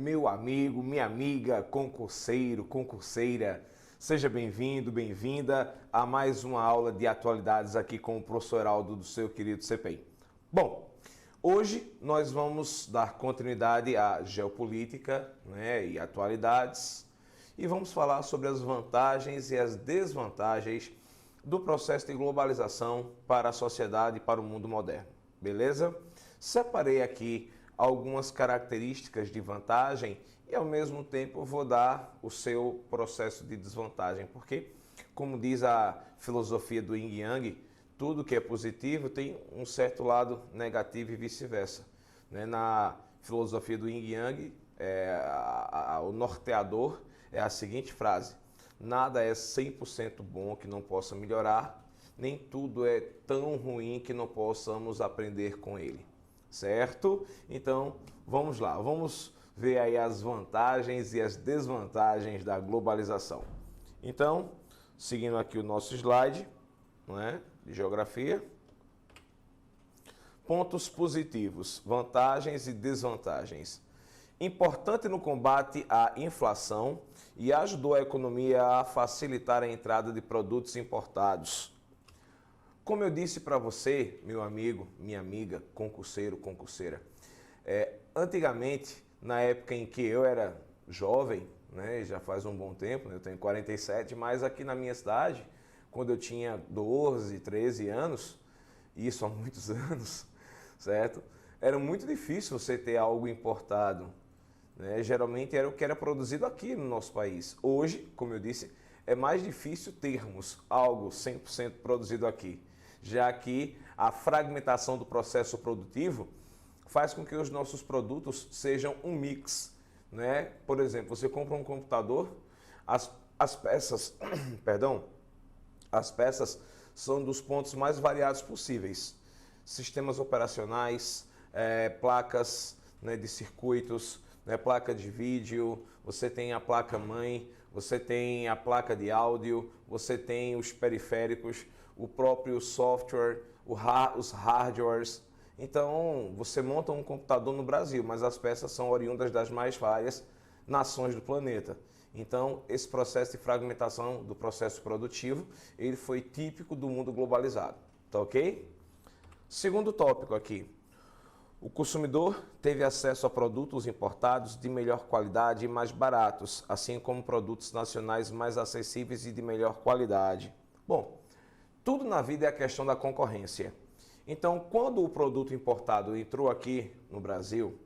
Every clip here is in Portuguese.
meu amigo, minha amiga, concurseiro, concurseira, seja bem-vindo, bem-vinda a mais uma aula de atualidades aqui com o professor Heraldo do seu querido CPI. Bom, hoje nós vamos dar continuidade à geopolítica, e atualidades e vamos falar sobre as vantagens e as desvantagens do processo de globalização para a sociedade e para o mundo moderno, beleza? Separei aqui algumas características de vantagem e ao mesmo tempo vou dar o seu processo de desvantagem, porque, como diz a filosofia do Yin Yang, tudo que é positivo tem um certo lado negativo e vice-versa. Na filosofia do Yin Yang, o norteador é a seguinte frase: nada é 100% bom que não possa melhorar, nem tudo é tão ruim que não possamos aprender com ele. Certo? Então, vamos lá. Vamos ver aí as vantagens e as desvantagens da globalização. Então, seguindo aqui o nosso slide, de geografia. Pontos positivos, vantagens e desvantagens. Importante no combate à inflação e ajudou a economia a facilitar a entrada de produtos importados. Como eu disse para você, meu amigo, minha amiga, concurseiro, concurseira, antigamente, na época em que eu era jovem, já faz um bom tempo, eu tenho 47, mas aqui na minha cidade, quando eu tinha 12, 13 anos, isso há muitos anos, certo? Era muito difícil você ter algo importado. Geralmente era o que era produzido aqui no nosso país. Hoje, como eu disse, é mais difícil termos algo 100% produzido aqui, já que a fragmentação do processo produtivo faz com que os nossos produtos sejam um mix. Por exemplo, você compra um computador, as peças, perdão, as peças são dos pontos mais variados possíveis. Sistemas operacionais, placas de circuitos, placa de vídeo, você tem a placa-mãe, você tem a placa de áudio, você tem os periféricos, o próprio software, os hardwares. Então, você monta um computador no Brasil, mas as peças são oriundas das mais várias nações do planeta. Então, esse processo de fragmentação do processo produtivo, ele foi típico do mundo globalizado. Tá ok? Segundo tópico aqui. O consumidor teve acesso a produtos importados de melhor qualidade e mais baratos, assim como produtos nacionais mais acessíveis e de melhor qualidade. Bom, tudo na vida é a questão da concorrência. Então, quando o produto importado entrou aqui no Brasil,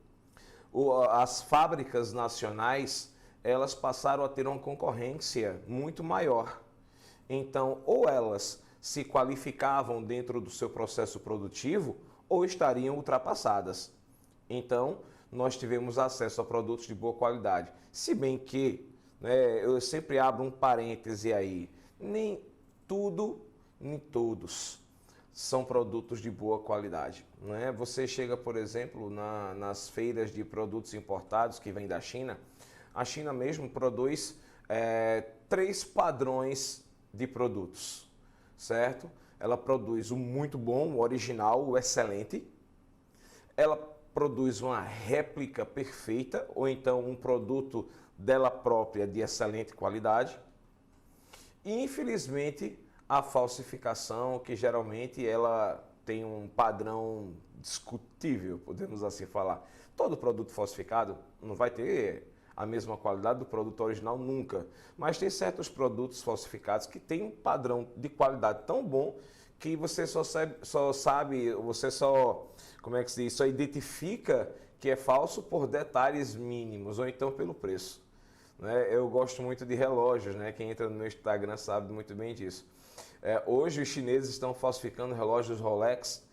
as fábricas nacionais, elas passaram a ter uma concorrência muito maior. Então, ou elas se qualificavam dentro do seu processo produtivo, ou estariam ultrapassadas. Então, nós tivemos acesso a produtos de boa qualidade. Se bem que, eu sempre abro um parêntese aí, nem tudo, nem todos são produtos de boa qualidade. Você chega, por exemplo, nas feiras de produtos importados que vêm da China, a China mesmo produz 3 padrões de produtos, certo? Ela produz o muito bom, o original, o excelente. Ela produz uma réplica perfeita, ou então um produto dela própria de excelente qualidade. E, infelizmente, a falsificação, que geralmente ela tem um padrão discutível, podemos assim falar. Todo produto falsificado não vai ter a mesma qualidade do produto original nunca, mas tem certos produtos falsificados que têm um padrão de qualidade tão bom que você só identifica que é falso por detalhes mínimos ou então pelo preço. Eu gosto muito de relógios, quem entra no meu Instagram sabe muito bem disso. Hoje os chineses estão falsificando relógios Rolex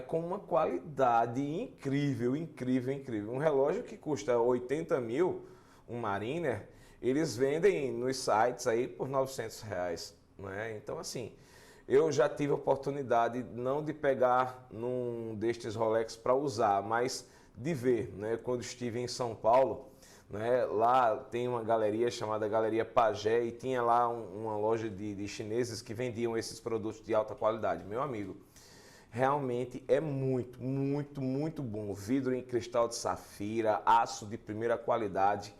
com uma qualidade incrível, incrível, incrível. Um relógio que custa 80 mil, um Mariner, eles vendem nos sites aí por R$900. Então, assim, eu já tive a oportunidade não de pegar num destes Rolex para usar, mas de ver, quando estive em São Paulo, lá tem uma galeria chamada Galeria Pagé e tinha lá uma loja de chineses que vendiam esses produtos de alta qualidade. Meu amigo, realmente é muito, muito, muito bom. Vidro em cristal de safira, aço de primeira qualidade,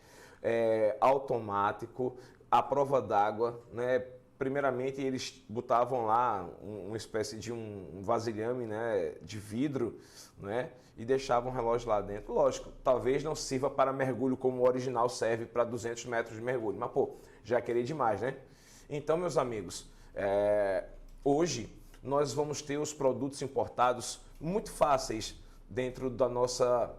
automático, à prova d'água, né? Primeiramente eles botavam lá uma espécie de um vasilhame, né, de vidro, né, e deixavam o relógio lá dentro. Lógico, talvez não sirva para mergulho como o original serve para 200 metros de mergulho, mas pô, já é querer demais, né? Então, meus amigos, hoje nós vamos ter os produtos importados muito fáceis dentro da nossa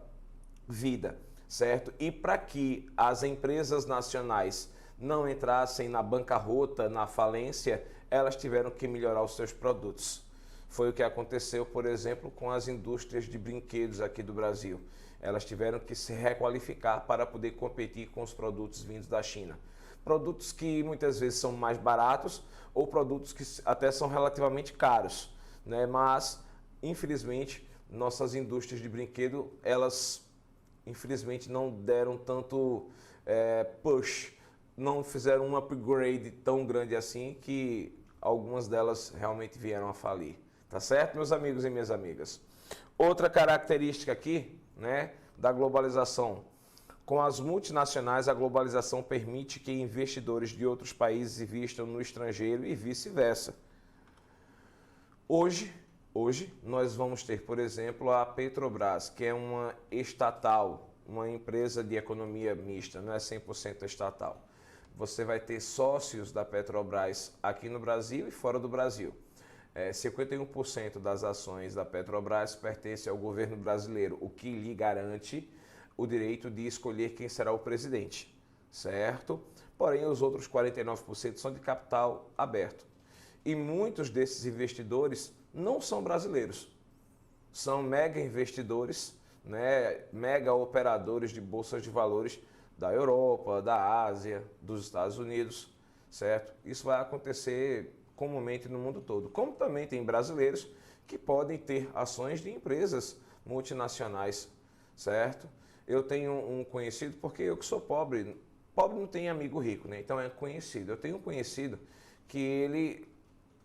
vida, certo? E para que as empresas nacionais não entrassem na bancarrota, na falência, elas tiveram que melhorar os seus produtos. Foi o que aconteceu, por exemplo, com as indústrias de brinquedos aqui do Brasil. Elas tiveram que se requalificar para poder competir com os produtos vindos da China. Produtos que muitas vezes são mais baratos ou produtos que até são relativamente caros, né? Mas, infelizmente, nossas indústrias de brinquedo, elas, infelizmente, não deram tanto push, não fizeram um upgrade tão grande assim que algumas delas realmente vieram a falir. Tá certo, meus amigos e minhas amigas? Outra característica aqui, né, da globalização. Com as multinacionais, a globalização permite que investidores de outros países investam no estrangeiro e vice-versa. Hoje, nós vamos ter, por exemplo, a Petrobras, que é uma estatal, uma empresa de economia mista, não é 100% estatal. Você vai ter sócios da Petrobras aqui no Brasil e fora do Brasil. 51% das ações da Petrobras pertence ao governo brasileiro, o que lhe garante o direito de escolher quem será o presidente, certo? Porém, os outros 49% são de capital aberto. E muitos desses investidores não são brasileiros, são mega investidores, né, mega operadores de bolsas de valores da Europa, da Ásia, dos Estados Unidos, certo? Isso vai acontecer comumente no mundo todo. Como também tem brasileiros que podem ter ações de empresas multinacionais, certo? Eu tenho um conhecido, porque eu que sou pobre, pobre não tem amigo rico, né? Então é conhecido. Eu tenho um conhecido que ele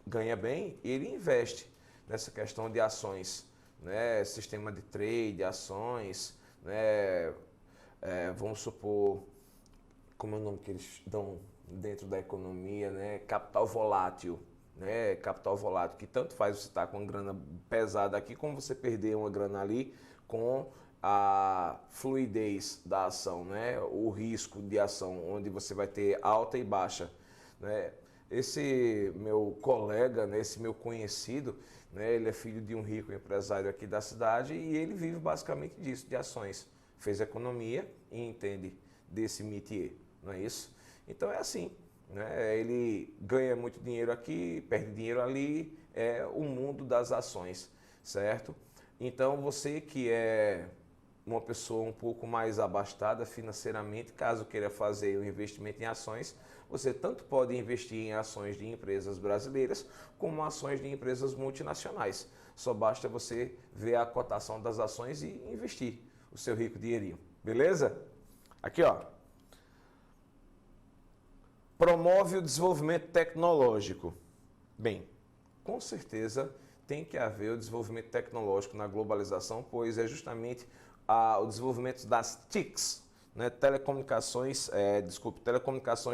ganha bem e ele investe nessa questão de ações, né? Sistema de trade, ações, né? Vamos supor, como é o nome que eles dão dentro da economia, né? Capital volátil, né? Capital volátil, que tanto faz você estar com uma grana pesada aqui, como você perder uma grana ali com a fluidez da ação, né? O risco de ação, onde você vai ter alta e baixa, né? Esse meu colega, né? Esse meu conhecido, né? Ele é filho de um rico empresário aqui da cidade e ele vive basicamente disso, de ações. Fez economia e entende desse métier, não é isso? Então é assim, né? Ele ganha muito dinheiro aqui, perde dinheiro ali, é o mundo das ações, certo? Então você que é uma pessoa um pouco mais abastada financeiramente, caso queira fazer um investimento em ações, você tanto pode investir em ações de empresas brasileiras como ações de empresas multinacionais. Só basta você ver a cotação das ações e investir o seu rico dinheirinho, beleza? Aqui, ó. Promove o desenvolvimento tecnológico. Bem, com certeza tem que haver o desenvolvimento tecnológico na globalização, pois é justamente o desenvolvimento das TICs, né? Telecomunicações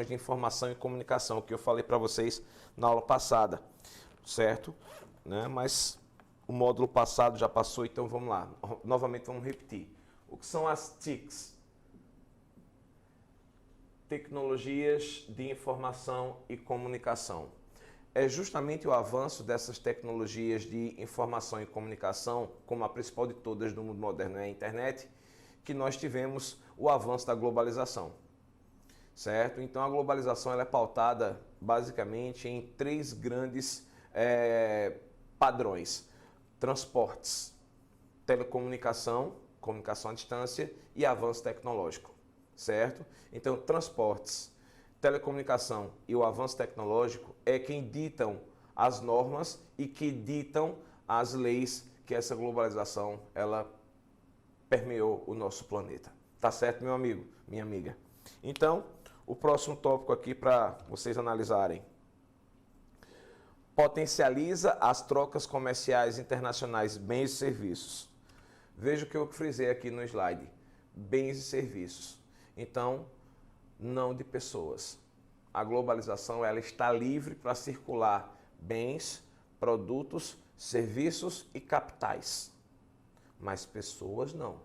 de informação e comunicação, que eu falei para vocês na aula passada, certo? Né? Mas o módulo passado já passou, então vamos lá. Novamente vamos repetir. O que são as TICs? Tecnologias de informação e comunicação. É justamente o avanço dessas tecnologias de informação e comunicação, como a principal de todas no mundo moderno é a internet, que nós tivemos o avanço da globalização, certo? Então a globalização ela é pautada basicamente em três grandes padrões: transportes, telecomunicação, comunicação à distância e avanço tecnológico, certo? Então transportes, telecomunicação e o avanço tecnológico é quem ditam as normas e que ditam as leis que essa globalização ela permeou o nosso planeta. Tá certo, meu amigo, minha amiga? Então, o próximo tópico aqui para vocês analisarem. Potencializa as trocas comerciais internacionais, bens e serviços. Veja o que eu frisei aqui no slide. Bens e serviços. Então, não de pessoas. A globalização ela está livre para circular bens, produtos, serviços e capitais. Mas pessoas não.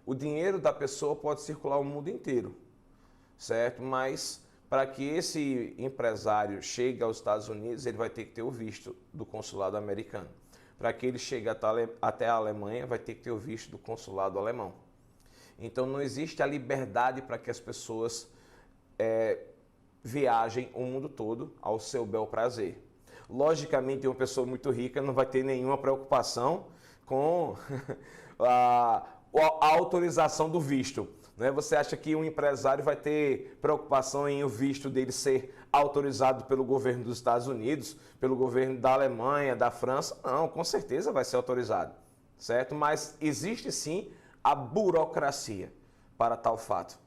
O dinheiro da pessoa pode circular o mundo inteiro, certo? Mas para que esse empresário chegue aos Estados Unidos, ele vai ter que ter o visto do consulado americano. Para que ele chegue até a Alemanha, vai ter que ter o visto do consulado alemão. Então não existe a liberdade para que as pessoas viajem o mundo todo ao seu bel prazer. Logicamente, uma pessoa muito rica não vai ter nenhuma preocupação com a autorização do visto. Né? Você acha que um empresário vai ter preocupação em o visto dele ser autorizado pelo governo dos Estados Unidos, pelo governo da Alemanha, da França? Não, com certeza vai ser autorizado, certo? Mas existe sim a burocracia para tal fato.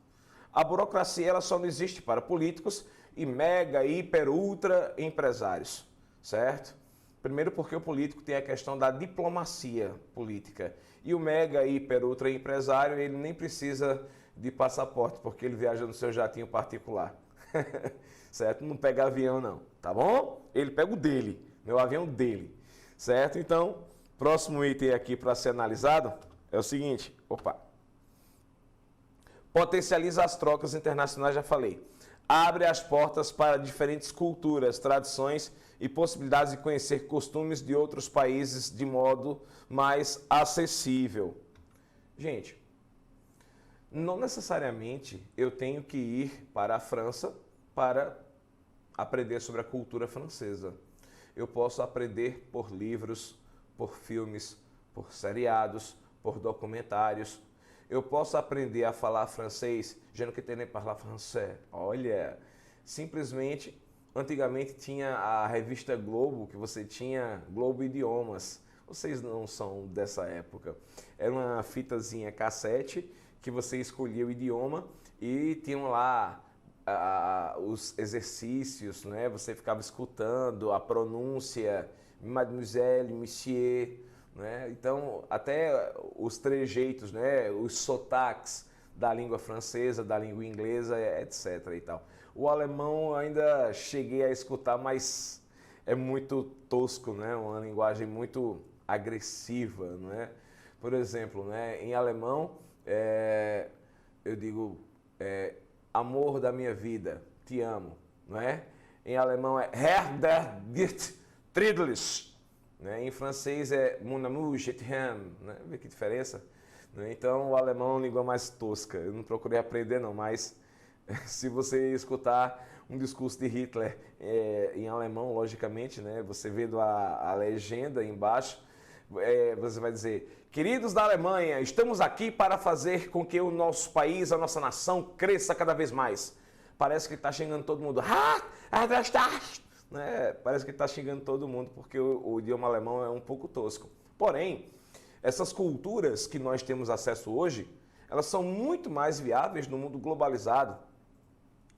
A burocracia ela só não existe para políticos e mega, hiper, ultra empresários, certo? Primeiro porque o político tem a questão da diplomacia política e o mega, hiper, ultra empresário ele nem precisa de passaporte porque ele viaja no seu jatinho particular, certo? Não pega avião não, tá bom? Ele pega o dele, meu avião dele, certo? Então, próximo item aqui para ser analisado é o seguinte, potencializa as trocas internacionais, já falei. Abre as portas para diferentes culturas, tradições e possibilidades de conhecer costumes de outros países de modo mais acessível. Gente, não necessariamente eu tenho que ir para a França para aprender sobre a cultura francesa. Eu posso aprender por livros, por filmes, por seriados, por documentários. Eu posso aprender a falar francês, je ne sais pas parler français. Olha, simplesmente, antigamente tinha a revista Globo, que você tinha Globo Idiomas. Vocês não são dessa época. Era uma fitazinha cassete que você escolhia o idioma e tinham lá os exercícios, né? Você ficava escutando a pronúncia, mademoiselle, monsieur, né? Então, até os trejeitos, né? Os sotaques da língua francesa, da língua inglesa, etc. e tal. O alemão ainda cheguei a escutar, mas é muito tosco, né? Uma linguagem muito agressiva, não é? Por exemplo, né? Em alemão, eu digo amor da minha vida, te amo, não é? Em alemão é Herr der Gitt Triedlich, né? Em francês é Mon amour, je t'aime, né? Vê que diferença? Né? Então o alemão é uma língua mais tosca, eu não procurei aprender não, mas se você escutar um discurso de Hitler em alemão, logicamente, né? Você vendo a legenda embaixo, você vai dizer: queridos da Alemanha, estamos aqui para fazer com que o nosso país, a nossa nação cresça cada vez mais. Parece que ele está xingando todo mundo. Né? Parece que ele está xingando todo mundo porque o idioma alemão é um pouco tosco. Porém, essas culturas que nós temos acesso hoje, elas são muito mais viáveis no mundo globalizado.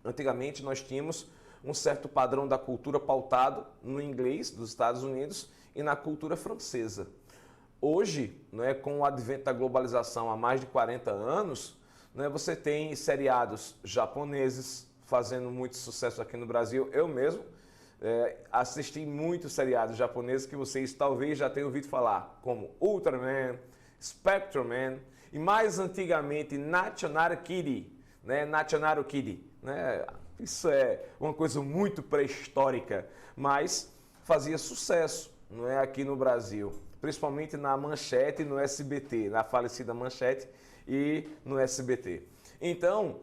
Antigamente nós tínhamos um certo padrão da cultura pautado no inglês dos Estados Unidos e na cultura francesa. Hoje, né, com o advento da globalização há mais de 40 anos, né, você tem seriados japoneses fazendo muito sucesso aqui no Brasil. Eu mesmo assisti muitos seriados japoneses que vocês talvez já tenham ouvido falar, como Ultraman, Spectreman e mais antigamente National Kid, né, National Kid, né? Isso é uma coisa muito pré-histórica, mas fazia sucesso, não é, aqui no Brasil, principalmente na Manchete e no SBT, na falecida Manchete e no SBT. Então,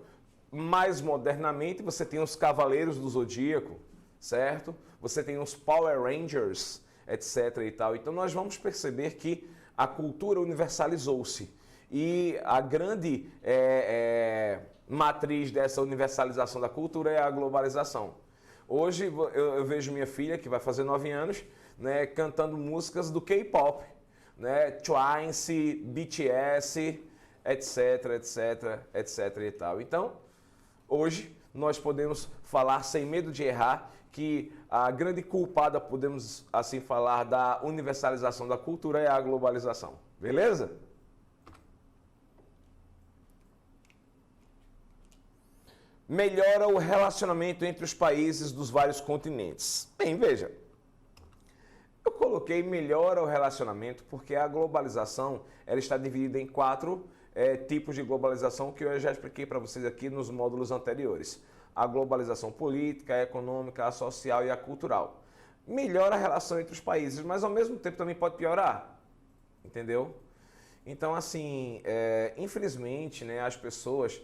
mais modernamente, você tem os Cavaleiros do Zodíaco, certo? Você tem os Power Rangers, etc. e tal. Então, nós vamos perceber que a cultura universalizou-se e a grande matriz dessa universalização da cultura é a globalização. Hoje, eu vejo minha filha, que vai fazer 9 anos, né, cantando músicas do K-pop, né, Twice, BTS, etc, etc, etc e tal. Então, hoje nós podemos falar sem medo de errar que a grande culpada, podemos assim falar, da universalização da cultura é a globalização. Beleza? Melhora o relacionamento entre os países dos vários continentes. Bem, veja, eu coloquei melhora o relacionamento porque a globalização ela está dividida em quatro tipos de globalização que eu já expliquei para vocês aqui nos módulos anteriores. A globalização política, a econômica, a social e a cultural. Melhora a relação entre os países, mas ao mesmo tempo também pode piorar, entendeu? Então, assim, infelizmente, né, as pessoas,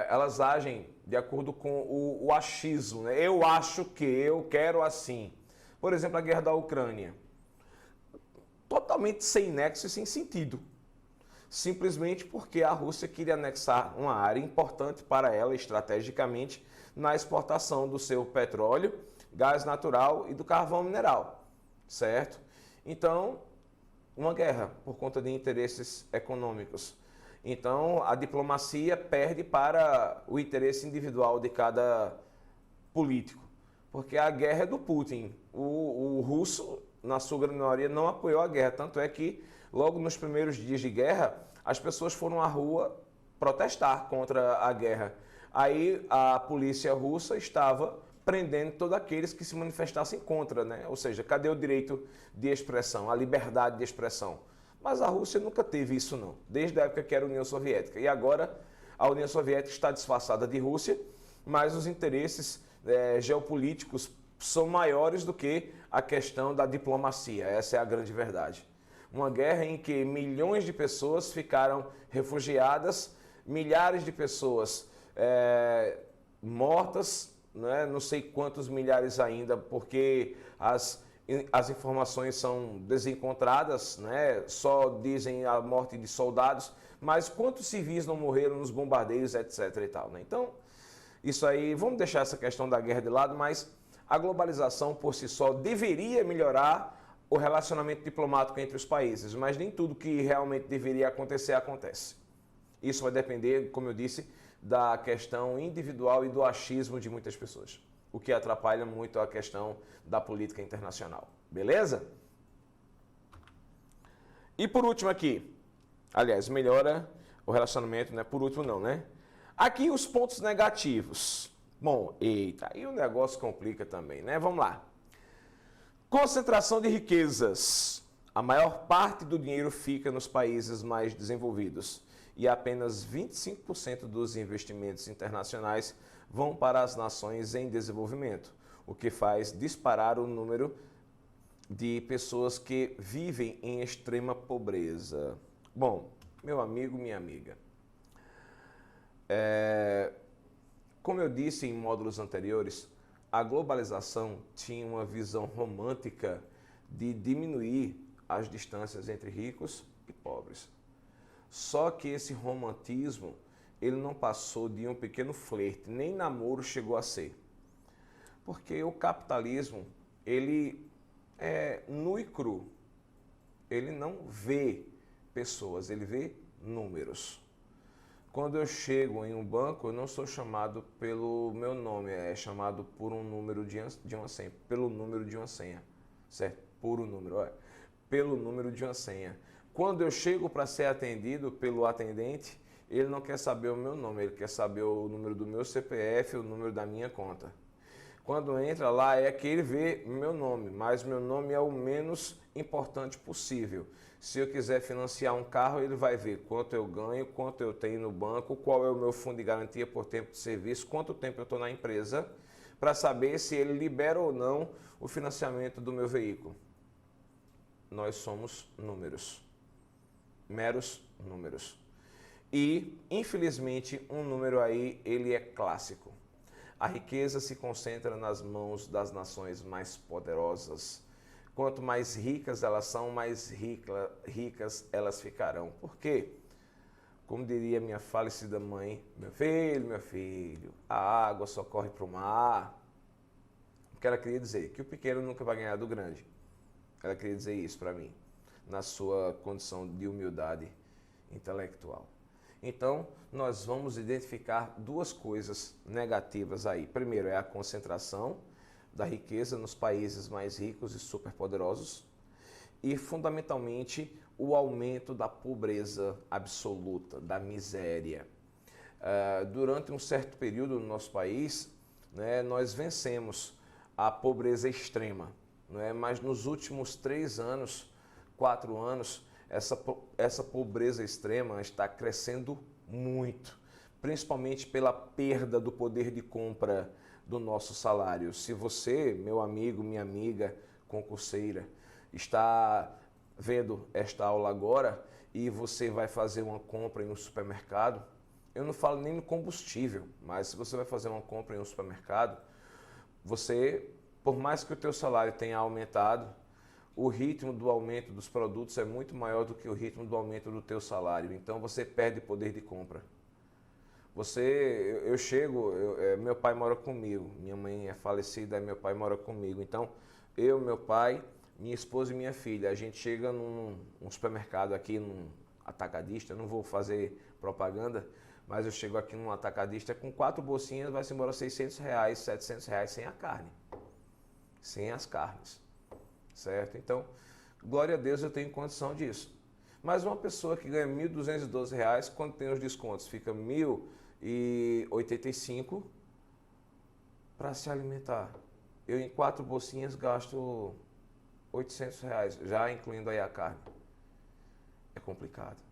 elas agem de acordo com o achismo, né? Eu acho que, eu quero assim. Por exemplo, a guerra da Ucrânia. Totalmente sem nexo e sem sentido. Simplesmente porque a Rússia queria anexar uma área importante para ela estrategicamente na exportação do seu petróleo, gás natural e do carvão mineral, certo? Então, uma guerra por conta de interesses econômicos. Então, a diplomacia perde para o interesse individual de cada político, porque a guerra é do Putin. O russo, na sua grande maioria, não apoiou a guerra, tanto é que logo nos primeiros dias de guerra, as pessoas foram à rua protestar contra a guerra. Aí a polícia russa estava prendendo todos aqueles que se manifestassem contra, né? Ou seja, cadê o direito de expressão, a liberdade de expressão? Mas a Rússia nunca teve isso não, desde a época que era a União Soviética. E agora a União Soviética está disfarçada de Rússia, mas os interesses geopolíticos são maiores do que a questão da diplomacia. Essa é a grande verdade. Uma guerra em que milhões de pessoas ficaram refugiadas, milhares de pessoas mortas, né? Não sei quantos milhares ainda, porque as informações são desencontradas, né? Só dizem a morte de soldados, mas quantos civis não morreram nos bombardeios, etc. e tal, né? Então, isso aí, vamos deixar essa questão da guerra de lado, mas a globalização por si só deveria melhorar o relacionamento diplomático entre os países, mas nem tudo que realmente deveria acontecer, acontece. Isso vai depender, como eu disse, da questão individual e do achismo de muitas pessoas, o que atrapalha muito a questão da política internacional. Beleza? E por último aqui, aliás, melhora o relacionamento, né? Por último não, né? Aqui os pontos negativos. Bom, eita, aí o negócio complica também, né? Vamos lá. Concentração de riquezas. A maior parte do dinheiro fica nos países mais desenvolvidos e apenas 25% dos investimentos internacionais vão para as nações em desenvolvimento, o que faz disparar o número de pessoas que vivem em extrema pobreza. Bom, meu amigo, minha amiga, como eu disse em módulos anteriores, a globalização tinha uma visão romântica de diminuir as distâncias entre ricos e pobres. Só que esse romantismo, ele não passou de um pequeno flerte, nem namoro chegou a ser. Porque o capitalismo, ele é nu e cru. Ele não vê pessoas, ele vê números. Quando eu chego em um banco, eu não sou chamado pelo meu nome, é chamado por um número de uma senha, pelo número de uma senha, certo? Puro número, olha, pelo número de uma senha. Quando eu chego para ser atendido pelo atendente, ele não quer saber o meu nome, ele quer saber o número do meu CPF, o número da minha conta. Quando entra lá é que ele vê meu nome, mas meu nome é o menos importante possível. Se eu quiser financiar um carro, ele vai ver quanto eu ganho, quanto eu tenho no banco, qual é o meu fundo de garantia por tempo de serviço, quanto tempo eu estou na empresa, para saber se ele libera ou não o financiamento do meu veículo. Nós somos números, meros números. E, infelizmente, um número aí, ele é clássico. A riqueza se concentra nas mãos das nações mais poderosas. Quanto mais ricas elas são, mais ricas elas ficarão. Por quê? Como diria minha falecida mãe, meu filho, a água só corre para o mar. O que ela queria dizer? Que o pequeno nunca vai ganhar do grande. Ela queria dizer isso para mim, na sua condição de humildade intelectual. Então, nós vamos identificar duas coisas negativas aí. Primeiro é a concentração da riqueza nos países mais ricos e superpoderosos e, fundamentalmente, o aumento da pobreza absoluta, da miséria. Durante um certo período no nosso país, né, nós vencemos a pobreza extrema, né, mas nos últimos 3 anos, 4 anos, essa pobreza extrema está crescendo muito, principalmente pela perda do poder de compra do nosso salário. Se você, meu amigo, minha amiga, concurseira, está vendo esta aula agora e você vai fazer uma compra em um supermercado, eu não falo nem no combustível, mas se você vai fazer uma compra em um supermercado, você, por mais que o teu salário tenha aumentado, o ritmo do aumento dos produtos é muito maior do que o ritmo do aumento do teu salário. Então você perde poder de compra. Meu pai mora comigo, minha mãe é falecida e meu pai mora comigo. Então eu, meu pai, minha esposa e minha filha, a gente chega num supermercado aqui, num atacadista, não vou fazer propaganda, mas eu chego aqui num atacadista com 4 bolsinhas, vai-se embora R$600, R$700 sem a carne, sem as carnes, certo? Então, glória a Deus eu tenho condição disso. Mas uma pessoa que ganha R$1.212, quando tem os descontos, fica R$1.085 para se alimentar. Eu em 4 bolsinhas gasto R$800, já incluindo aí a carne. É complicado.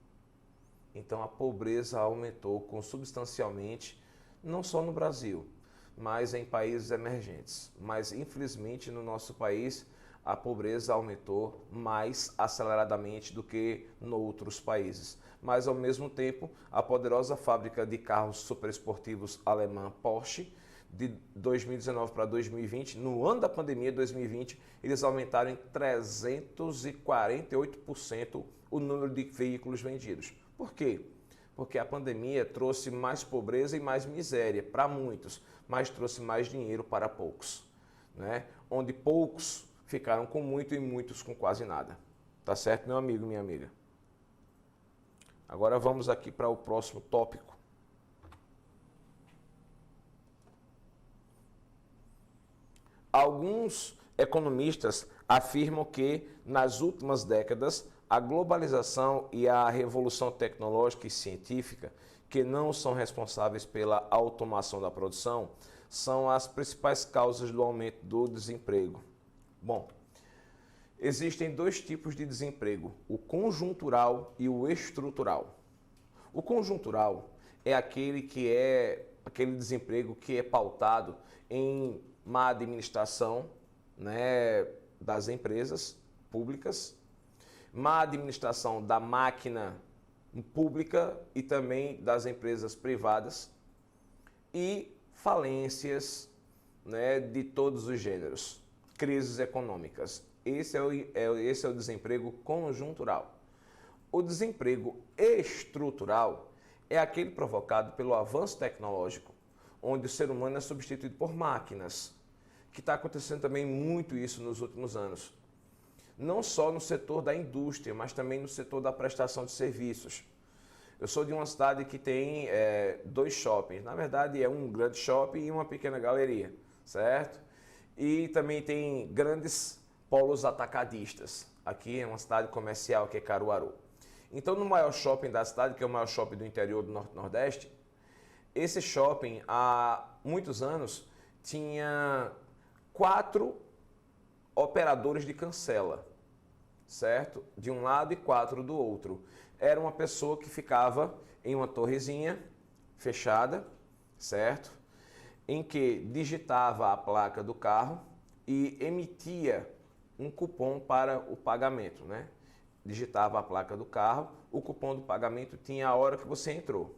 Então a pobreza aumentou consubstancialmente, não só no Brasil, mas em países emergentes. Mas infelizmente no nosso país a pobreza aumentou mais aceleradamente do que em outros países. Mas ao mesmo tempo, a poderosa fábrica de carros superesportivos alemã Porsche, de 2019 para 2020, no ano da pandemia 2020, eles aumentaram em 348% o número de veículos vendidos. Por quê? Porque a pandemia trouxe mais pobreza e mais miséria para muitos, mas trouxe mais dinheiro para poucos, né? Onde poucos ficaram com muito e muitos com quase nada. Tá certo, meu amigo, minha amiga? Agora vamos aqui para o próximo tópico. Alguns economistas afirmam que, nas últimas décadas, a globalização e a revolução tecnológica e científica, que não são responsáveis pela automação da produção, são as principais causas do aumento do desemprego. Bom, existem 2 tipos de desemprego, o conjuntural e o estrutural. O conjuntural é aquele desemprego que é pautado em má administração, né, das empresas públicas, má administração da máquina pública e também das empresas privadas e falências, né, de todos os gêneros, crises econômicas. Esse é o desemprego conjuntural. O desemprego estrutural é aquele provocado pelo avanço tecnológico, onde o ser humano é substituído por máquinas, que está acontecendo também muito isso nos últimos anos. Não só no setor da indústria, mas também no setor da prestação de serviços. Eu sou de uma cidade que tem 2 shoppings. Na verdade, é um grande shopping e uma pequena galeria, certo? E também tem grandes polos atacadistas. Aqui é uma cidade comercial, que é Caruaru. Então, no maior shopping da cidade, que é o maior shopping do interior do Norte-Nordeste, esse shopping, há muitos anos, tinha 4 operadores de cancela, certo? De um lado e 4 do outro. Era uma pessoa que ficava em uma torrezinha fechada, certo? Em que digitava a placa do carro e emitia um cupom para o pagamento, né? Digitava a placa do carro, o cupom do pagamento tinha a hora que você entrou.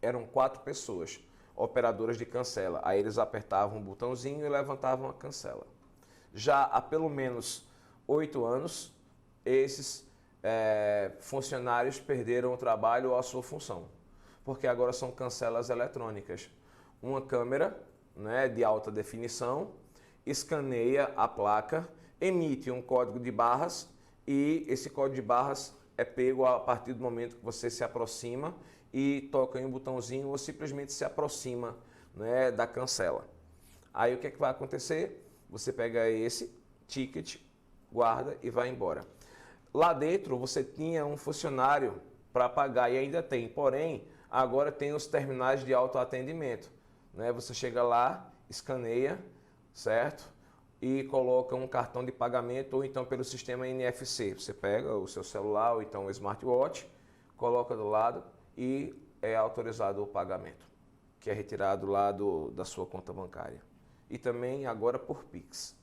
Eram 4 pessoas, operadoras de cancela. Aí eles apertavam um botãozinho e levantavam a cancela. Já há pelo menos 8 anos, esses funcionários perderam o trabalho ou a sua função, porque agora são cancelas eletrônicas. Uma câmera, né, de alta definição escaneia a placa, emite um código de barras e esse código de barras é pego a partir do momento que você se aproxima e toca em um botãozinho ou simplesmente se aproxima, né, da cancela. Aí o que é que vai acontecer? Você pega esse ticket, guarda e vai embora. Lá dentro você tinha um funcionário para pagar e ainda tem, porém agora tem os terminais de autoatendimento, né? Você chega lá, escaneia, certo? E coloca um cartão de pagamento ou então pelo sistema NFC. Você pega o seu celular ou então o smartwatch, coloca do lado e é autorizado o pagamento, que é retirado lá da sua conta bancária. E também agora por Pix.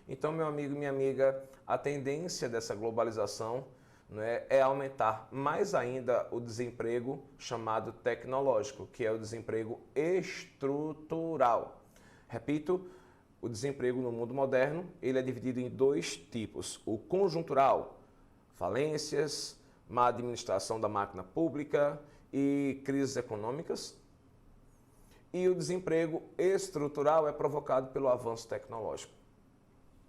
Então, meu amigo e minha amiga, a tendência dessa globalização, né, é aumentar mais ainda o desemprego chamado tecnológico, que é o desemprego estrutural. Repito, o desemprego no mundo moderno, ele é dividido em dois tipos. O conjuntural, falências, má administração da máquina pública e crises econômicas. E o desemprego estrutural é provocado pelo avanço tecnológico.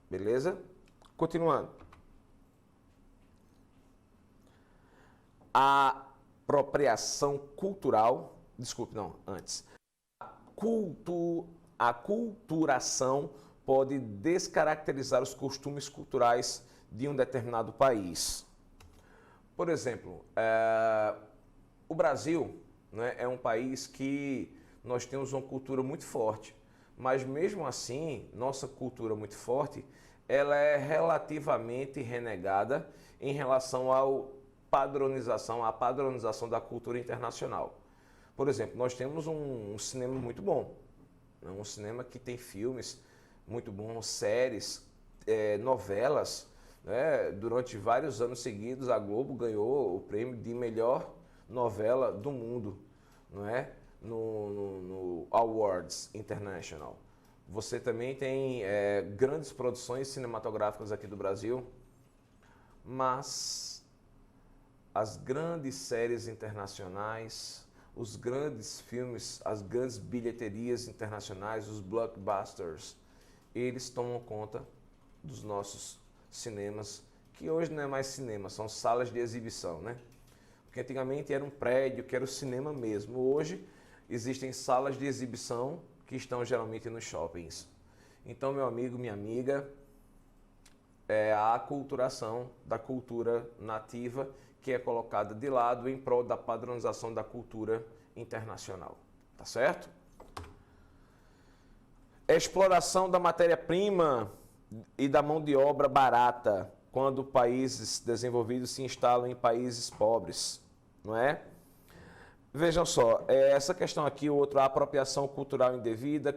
Beleza? Continuando. A apropriação cultural, desculpe, não, antes. A culturação pode descaracterizar os costumes culturais de um determinado país. Por exemplo, o Brasil, né, é um país que nós temos uma cultura muito forte, mas mesmo assim, nossa cultura muito forte, ela é relativamente renegada em relação à padronização da cultura internacional. Por exemplo, nós temos um cinema muito bom, né? Um cinema que tem filmes muito bons, séries, novelas, né? Durante vários anos seguidos, a Globo ganhou o prêmio de melhor novela do mundo, não é? No Awards International. Você também tem grandes produções cinematográficas aqui do Brasil, mas as grandes séries internacionais, os grandes filmes, as grandes bilheterias internacionais, os blockbusters, eles tomam conta dos nossos cinemas, que hoje não é mais cinema, são salas de exibição, né? Porque antigamente era um prédio, que era o cinema mesmo. Hoje existem salas de exibição que estão geralmente nos shoppings. Então, meu amigo, minha amiga, é a aculturação da cultura nativa que é colocada de lado em prol da padronização da cultura internacional. Tá certo? Exploração da matéria-prima e da mão de obra barata quando países desenvolvidos se instalam em países pobres, não é? Vejam só, essa questão aqui, a apropriação cultural indevida,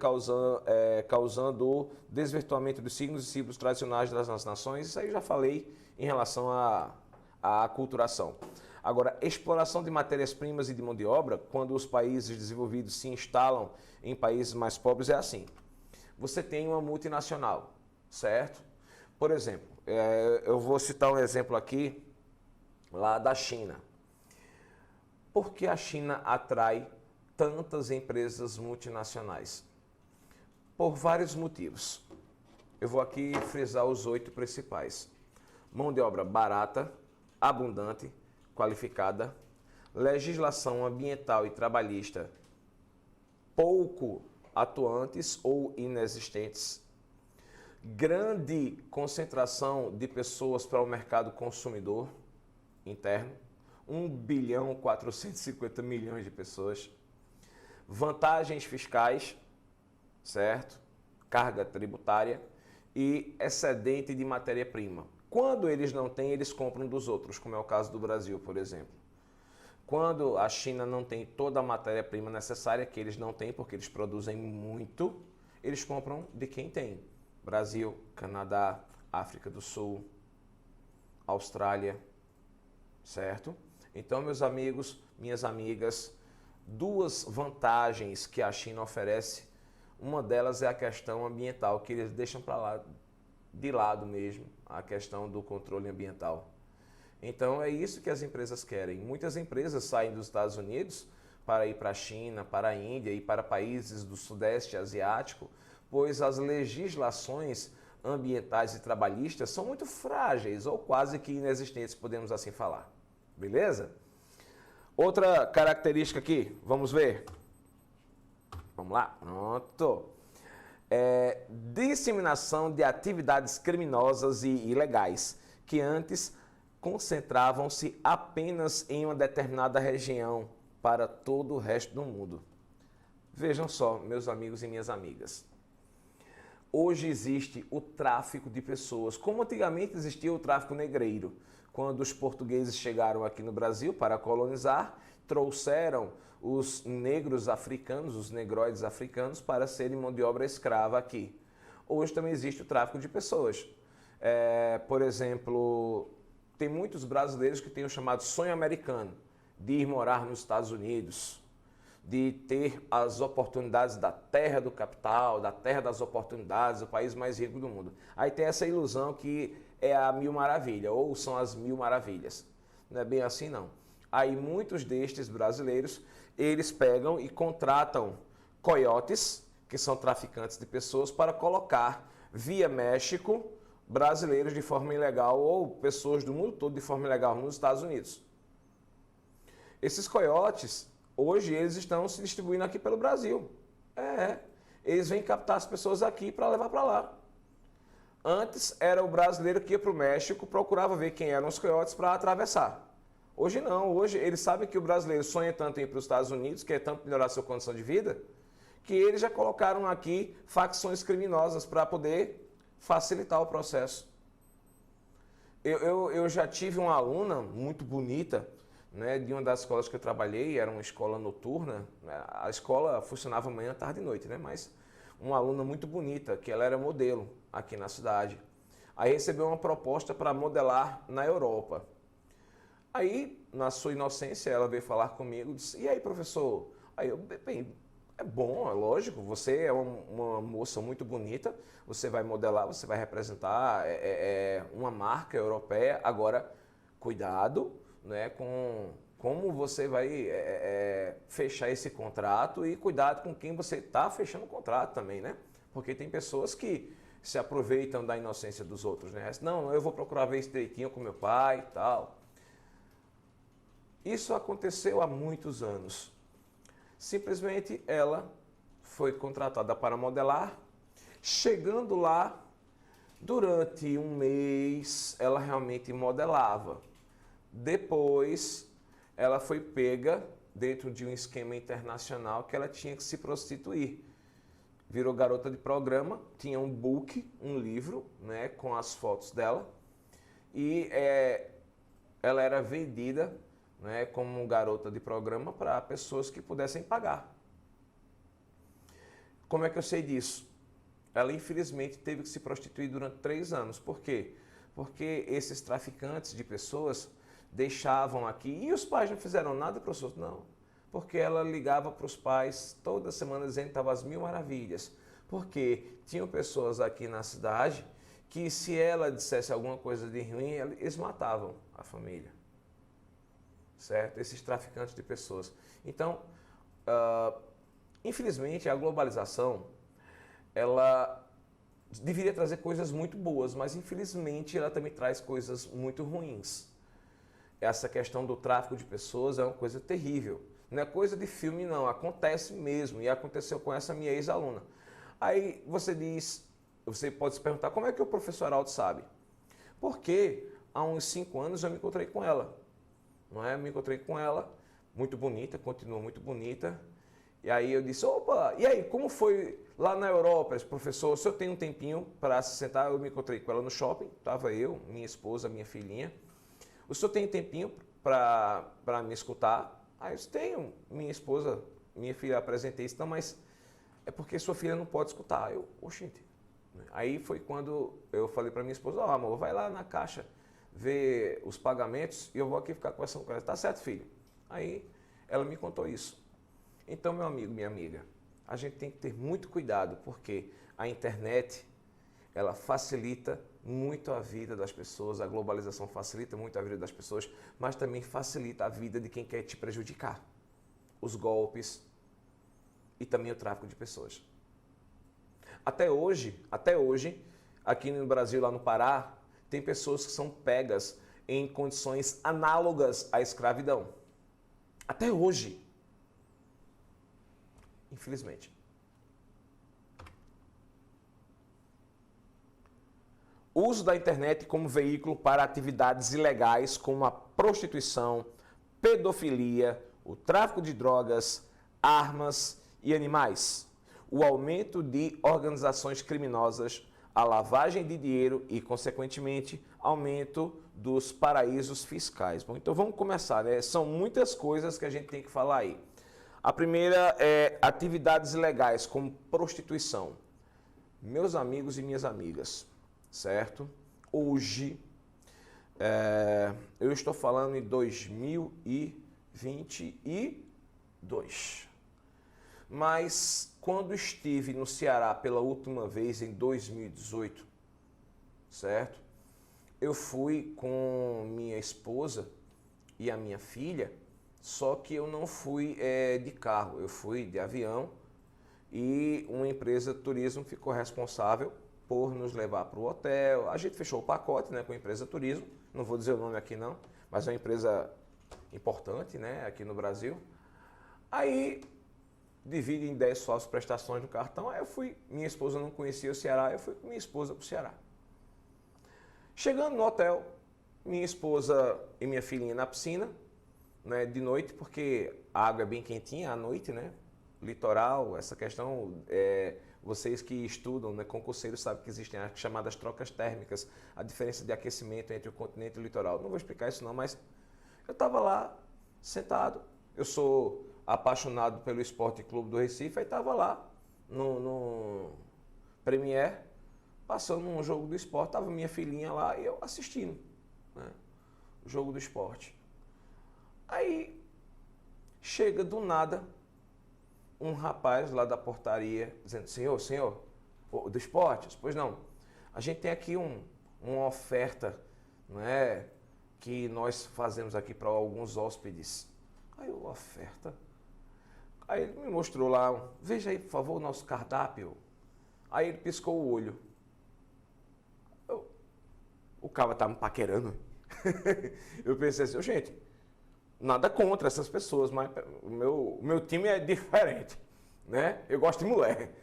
causando o desvirtuamento dos signos e símbolos tradicionais das nações, isso aí eu já falei em relação à aculturação. Agora, exploração de matérias-primas e de mão de obra, quando os países desenvolvidos se instalam em países mais pobres, é assim. Você tem uma multinacional, certo? Por exemplo, eu vou citar um exemplo aqui, lá da China. Por que a China atrai tantas empresas multinacionais? Por vários motivos. Eu vou aqui frisar os 8 principais. Mão de obra barata, abundante, qualificada, legislação ambiental e trabalhista pouco atuantes ou inexistentes, grande concentração de pessoas para o mercado consumidor interno, 1.450 bilhões de pessoas, vantagens fiscais, certo? Carga tributária e excedente de matéria-prima. Quando eles não têm, eles compram dos outros, como é o caso do Brasil, por exemplo. Quando a China não tem toda a matéria-prima necessária, que eles não têm porque eles produzem muito, eles compram de quem tem. Brasil, Canadá, África do Sul, Austrália, certo? Então, meus amigos, minhas amigas, 2 vantagens que a China oferece, uma delas é a questão ambiental, que eles deixam para lá, de lado mesmo, a questão do controle ambiental. Então, é isso que as empresas querem. Muitas empresas saem dos Estados Unidos para ir para a China, para a Índia e para países do Sudeste Asiático, pois as legislações ambientais e trabalhistas são muito frágeis ou quase que inexistentes, podemos assim falar. Beleza? Outra característica aqui, vamos ver. Vamos lá, pronto. disseminação de atividades criminosas e ilegais, que antes concentravam-se apenas em uma determinada região para todo o resto do mundo. Vejam só, meus amigos e minhas amigas. Hoje existe o tráfico de pessoas, como antigamente existia o tráfico negreiro. Quando os portugueses chegaram aqui no Brasil para colonizar, trouxeram os negros africanos, os negroides africanos, para serem mão de obra escrava aqui. Hoje também existe o tráfico de pessoas. Por exemplo, tem muitos brasileiros que têm o chamado sonho americano, de ir morar nos Estados Unidos, de ter as oportunidades da terra do capital, da terra das oportunidades, o país mais rico do mundo. Aí tem essa ilusão que é a Mil Maravilhas, ou são as Mil Maravilhas. Não é bem assim, não. Aí muitos destes brasileiros, eles pegam e contratam coiotes, que são traficantes de pessoas, para colocar via México brasileiros de forma ilegal ou pessoas do mundo todo de forma ilegal nos Estados Unidos. Esses coiotes, hoje, eles estão se distribuindo aqui pelo Brasil. Eles vêm captar as pessoas aqui para levar para lá. Antes era o brasileiro que ia para o México, procurava ver quem eram os coiotes para atravessar. Hoje não, hoje eles sabem que o brasileiro sonha tanto em ir para os Estados Unidos, quer tanto melhorar sua condição de vida, que eles já colocaram aqui facções criminosas para poder facilitar o processo. Eu já tive uma aluna muito bonita, né, de uma das escolas que eu trabalhei, era uma escola noturna, né, a escola funcionava manhã, tarde e noite, né, mas uma aluna muito bonita, que ela era modelo aqui na cidade. Aí recebeu uma proposta para modelar na Europa. Aí, na sua inocência, ela veio falar comigo, disse, e aí, professor? Aí eu, bem, é bom, é lógico, você é uma moça muito bonita, você vai modelar, você vai representar uma marca europeia, agora, cuidado, né, com como você vai fechar esse contrato e cuidado com quem você está fechando o contrato também, né? Porque tem pessoas que se aproveitam da inocência dos outros, né? Não, eu vou procurar ver estreitinho com meu pai e tal. Isso aconteceu há muitos anos. Simplesmente ela foi contratada para modelar. Chegando lá, durante um mês, ela realmente modelava. Depois, ela foi pega dentro de um esquema internacional que ela tinha que se prostituir. Virou garota de programa, tinha um book, um livro, né, com as fotos dela. E ela era vendida, né, como garota de programa para pessoas que pudessem pagar. Como é que eu sei disso? Ela, infelizmente, teve que se prostituir durante 3 anos. Por quê? Porque esses traficantes de pessoas deixavam aqui. E os pais não fizeram nada para os outros? Não. Porque ela ligava para os pais toda semana dizendo que estava às mil maravilhas. Porque tinham pessoas aqui na cidade que, se ela dissesse alguma coisa de ruim, eles matavam a família. Certo? Esses traficantes de pessoas. Então, infelizmente, a globalização, ela deveria trazer coisas muito boas, mas infelizmente ela também traz coisas muito ruins. Essa questão do tráfico de pessoas é uma coisa terrível. Não é coisa de filme, não. Acontece mesmo. E aconteceu com essa minha ex-aluna. Aí você pode se perguntar, como é que o professor Araldo sabe? Porque há uns 5 anos eu me encontrei com ela. Não é? Eu me encontrei com ela, muito bonita, continua muito bonita. E aí eu disse, opa, e aí, como foi lá na Europa, professor? Se eu tenho um tempinho para se sentar, eu me encontrei com ela no shopping, estava eu, minha esposa, minha filhinha. O senhor tem um tempinho para me escutar? Aí eu disse, tenho, minha esposa, minha filha, apresentei isso, não, mas é porque sua filha não pode escutar. Eu, oxente. Aí foi quando eu falei para minha esposa, amor, vai lá na caixa ver os pagamentos e eu vou aqui ficar conversando com ela. Tá certo, filho? Aí ela me contou isso. Então, meu amigo, minha amiga, a gente tem que ter muito cuidado, porque a internet, ela facilita muito a vida das pessoas, a globalização facilita muito a vida das pessoas, mas também facilita a vida de quem quer te prejudicar. Os golpes e também o tráfico de pessoas. Até hoje, aqui no Brasil, lá no Pará, tem pessoas que são pegas em condições análogas à escravidão. Até hoje. Infelizmente. uso da internet como veículo para atividades ilegais como a prostituição, pedofilia, o tráfico de drogas, armas e animais, o aumento de organizações criminosas, a lavagem de dinheiro e, consequentemente, aumento dos paraísos fiscais. Bom, então vamos começar, né? São muitas coisas que a gente tem que falar aí. A primeira é atividades ilegais, como prostituição. Meus amigos e minhas amigas, certo? Hoje, eu estou falando em 2022. Mas quando estive no Ceará pela última vez em 2018, certo? Eu fui com minha esposa e a minha filha, só que eu não fui de carro, eu fui de avião e uma empresa de turismo ficou responsável por nos levar para o hotel. A gente fechou o pacote, né, com a empresa de turismo, não vou dizer o nome aqui não, mas é uma empresa importante, né, aqui no Brasil. Aí divide em 10 sócios prestações do cartão. Aí eu fui, minha esposa não conhecia o Ceará, eu fui com minha esposa para o Ceará. Chegando no hotel, minha esposa e minha filhinha na piscina, né, de noite, porque a água é bem quentinha à noite, né? Litoral, essa questão, vocês que estudam, né, concurseiros, sabem que existem as chamadas trocas térmicas, a diferença de aquecimento entre o continente e o litoral. Não vou explicar isso não, mas eu estava lá, sentado, eu sou apaixonado pelo Esporte Clube do Recife, aí estava lá no Premier, passando um jogo do esporte, estava minha filhinha lá e eu assistindo, né, o jogo do esporte. Aí chega do nada um rapaz lá da portaria dizendo: senhor, do esporte? Pois não, a gente tem aqui uma oferta, não é, que nós fazemos aqui para alguns hóspedes. Aí eu, oferta? Aí ele me mostrou lá, veja aí, por favor, o nosso cardápio. Aí ele piscou o olho. O cara tá me paquerando. Eu pensei assim, gente, nada contra essas pessoas, mas o meu time é diferente, né? Eu gosto de mulher.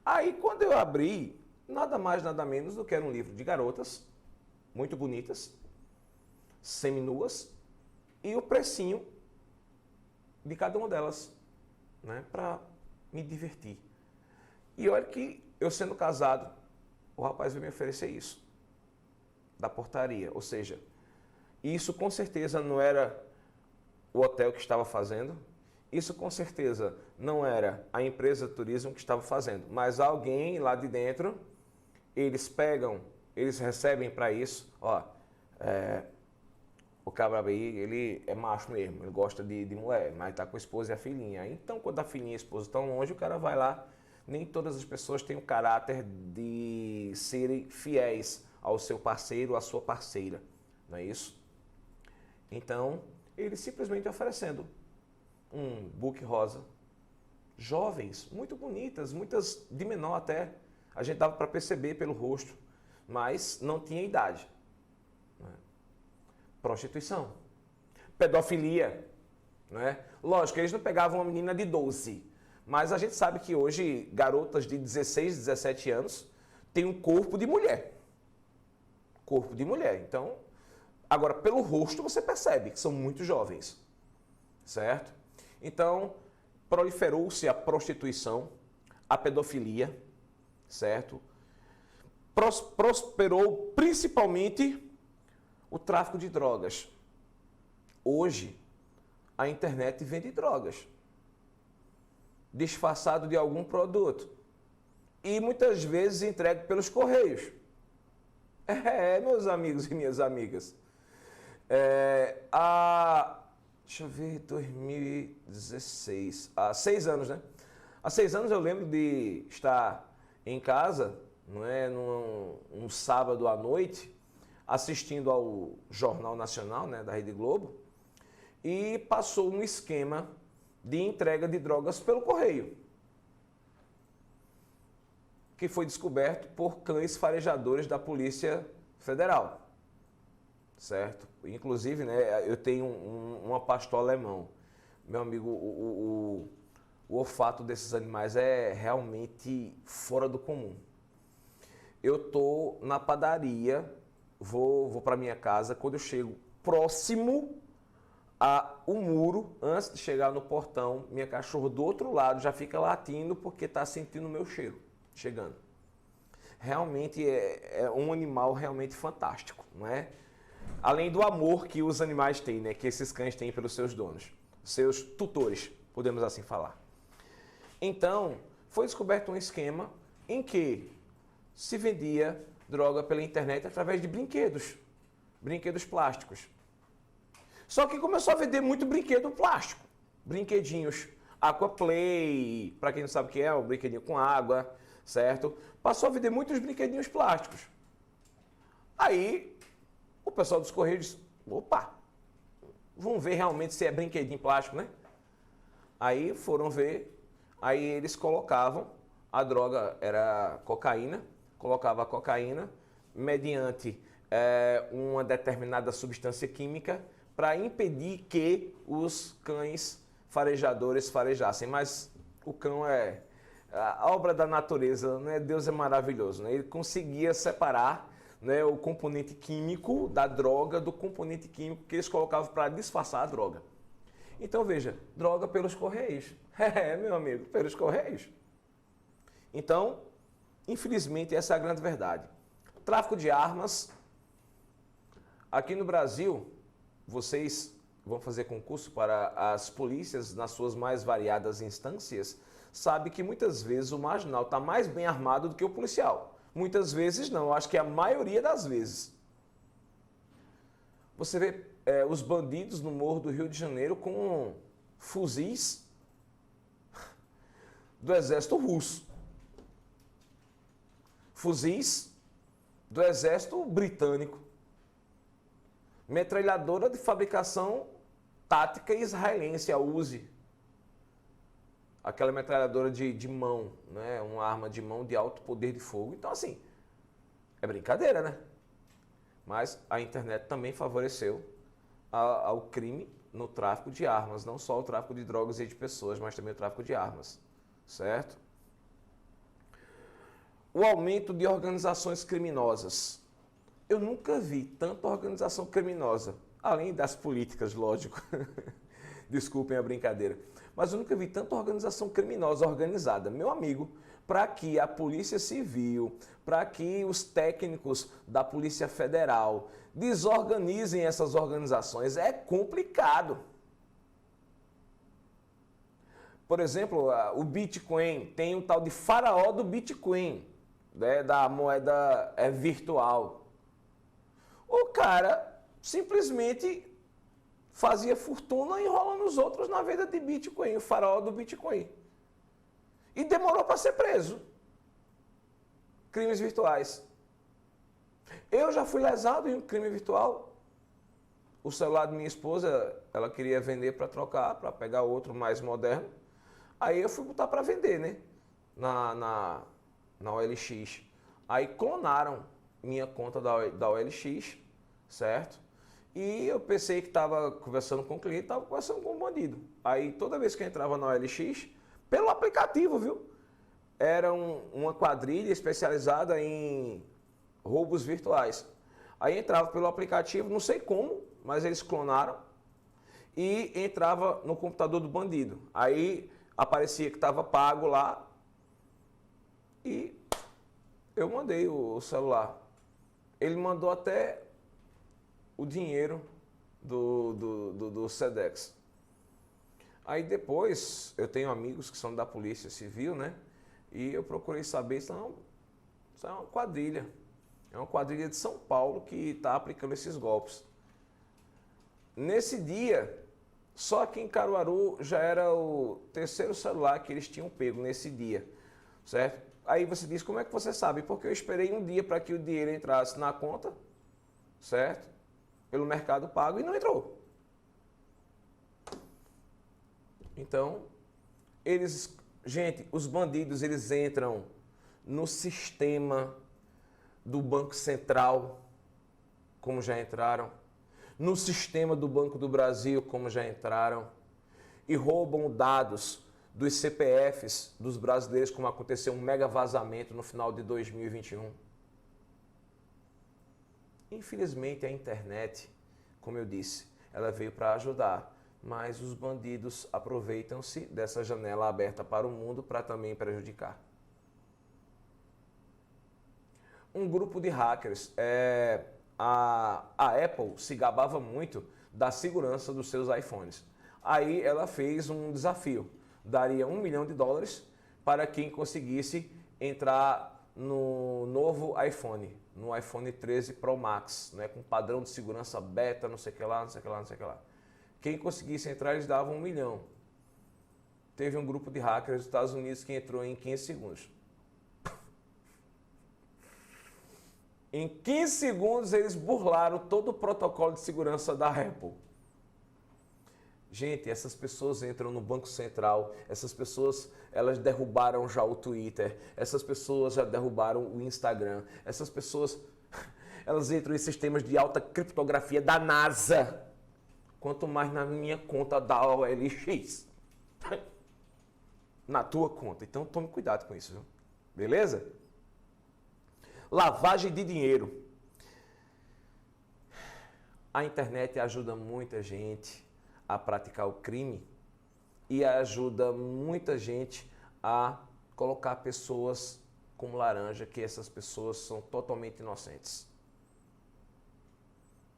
Aí quando eu abri, nada mais, nada menos do que era um livro de garotas, muito bonitas, seminuas, e o precinho de cada uma delas, né, para me divertir. E olha que eu sendo casado, o rapaz veio me oferecer isso, da portaria. Ou seja, isso com certeza não era o hotel que estava fazendo, isso com certeza não era a empresa de turismo que estava fazendo, mas alguém lá de dentro, eles recebem para isso, ó, o cabra aí, ele é macho mesmo, ele gosta de mulher, mas tá com a esposa e a filhinha. Então, quando a filhinha e a esposa estão longe, o cara vai lá. Nem todas as pessoas têm o caráter de serem fiéis ao seu parceiro ou à sua parceira, não é isso? Então, ele simplesmente oferecendo um book rosa. Jovens, muito bonitas, muitas de menor até. A gente dava para perceber pelo rosto, mas não tinha idade. Prostituição, pedofilia, né? Lógico, eles não pegavam uma menina de 12, mas a gente sabe que hoje garotas de 16, 17 anos têm um corpo de mulher. Corpo de mulher. Então, agora pelo rosto você percebe que são muito jovens, certo? Então, proliferou-se a prostituição, a pedofilia, certo? Prosperou principalmente o tráfico de drogas. Hoje, a internet vende drogas, disfarçado de algum produto, e muitas vezes entregue pelos correios. Meus amigos e minhas amigas. Deixa eu ver, 2016, há 6 anos, né? Há 6 anos eu lembro de estar em casa, não é, num sábado à noite, assistindo ao Jornal Nacional, né, da Rede Globo, e passou um esquema de entrega de drogas pelo correio, que foi descoberto por cães farejadores da Polícia Federal, certo? Inclusive, né, eu tenho uma pastor alemão. Meu amigo, o olfato desses animais é realmente fora do comum. eu tô na padaria, vou para minha casa, quando eu chego próximo ao muro, antes de chegar no portão, minha cachorra do outro lado já fica latindo porque está sentindo o meu cheiro chegando. Realmente é um animal realmente fantástico, não é? Além do amor que os animais têm, né? Que esses cães têm pelos seus donos, seus tutores, podemos assim falar. Então, foi descoberto um esquema em que se vendia droga pela internet através de brinquedos plásticos. Só que começou a vender muito brinquedo plástico, brinquedinhos Aquaplay, para quem não sabe o que é, um brinquedinho com água, certo? Passou a vender muitos brinquedinhos plásticos. Aí, o pessoal dos Correios disse, opa, vamos ver realmente se é brinquedinho plástico, né? Aí foram ver, aí eles colocavam, a droga era cocaína, colocava a cocaína mediante uma determinada substância química para impedir que os cães farejadores farejassem. Mas o cão é a obra da natureza, né? Deus é maravilhoso, né? Ele conseguia separar, né, o componente químico da droga do componente químico que eles colocavam para disfarçar a droga. Então veja, droga pelos Correios. Meu amigo, pelos Correios. Então, infelizmente, essa é a grande verdade. Tráfico de armas. Aqui no Brasil, vocês vão fazer concurso para as polícias nas suas mais variadas instâncias, sabe que muitas vezes o marginal está mais bem armado do que o policial. Muitas vezes não, eu acho que é a maioria das vezes. Você vê os bandidos no Morro do Rio de Janeiro com fuzis do exército russo. Fuzis do exército britânico. Metralhadora de fabricação tática israelense, a Uzi. Aquela metralhadora de mão, né? Uma arma de mão de alto poder de fogo. Então, assim, é brincadeira, né? Mas a internet também favoreceu ao crime no tráfico de armas. Não só o tráfico de drogas e de pessoas, mas também o tráfico de armas. Certo? O aumento de organizações criminosas. Eu nunca vi tanta organização criminosa, além das políticas, lógico. Desculpem a brincadeira. Mas eu nunca vi tanta organização criminosa organizada. Meu amigo, para que a Polícia Civil, para que os técnicos da Polícia Federal desorganizem essas organizações, é complicado. Por exemplo, o Bitcoin, tem um tal de faraó do Bitcoin, né, da moeda virtual. O cara simplesmente fazia fortuna enrolando os outros na venda de Bitcoin, o faraó do Bitcoin. E demorou para ser preso. Crimes virtuais. Eu já fui lesado em um crime virtual. O celular de minha esposa, ela queria vender para trocar, para pegar outro mais moderno. Aí eu fui botar para vender, né? Na OLX. Aí clonaram minha conta da OLX, certo? E eu pensei que estava conversando com o cliente, estava conversando com um bandido. Aí toda vez que eu entrava na OLX, pelo aplicativo, viu? Era uma quadrilha especializada em roubos virtuais. Aí entrava pelo aplicativo, não sei como, mas eles clonaram e entrava no computador do bandido. Aí aparecia que estava pago lá e eu mandei o celular. Ele mandou até o dinheiro do Sedex. Aí depois, eu tenho amigos que são da Polícia Civil, né? E eu procurei saber, isso é uma quadrilha. É uma quadrilha de São Paulo que está aplicando esses golpes. Nesse dia, só aqui em Caruaru já era o terceiro celular que eles tinham pego nesse dia, certo? Aí você diz, como é que você sabe? Porque eu esperei um dia para que o dinheiro entrasse na conta, certo? Pelo Mercado Pago e não entrou. Então, gente, os bandidos, eles entram no sistema do Banco Central, como já entraram, no sistema do Banco do Brasil, como já entraram, e roubam dados dos CPFs dos brasileiros, como aconteceu um mega vazamento no final de 2021. Infelizmente, a internet, como eu disse, ela veio para ajudar, mas os bandidos aproveitam-se dessa janela aberta para o mundo para também prejudicar. Um grupo de hackers, a Apple se gabava muito da segurança dos seus iPhones. Aí ela fez um desafio, daria $1 milhão para quem conseguisse entrar no novo iPhone, no iPhone 13 Pro Max, né, com padrão de segurança beta, não sei o que lá, não sei o que lá, não sei o que lá. Quem conseguisse entrar, eles davam $1 milhão. Teve um grupo de hackers dos Estados Unidos que entrou em 15 segundos. Em 15 segundos, eles burlaram todo o protocolo de segurança da Apple. Gente, essas pessoas entram no Banco Central, essas pessoas, elas derrubaram já o Twitter, essas pessoas já derrubaram o Instagram, essas pessoas, elas entram em sistemas de alta criptografia da NASA, quanto mais na minha conta da OLX, na tua conta. Então tome cuidado com isso, viu? Beleza? Lavagem de dinheiro. A internet ajuda muita gente a praticar o crime e ajuda muita gente a colocar pessoas como laranja, que essas pessoas são totalmente inocentes.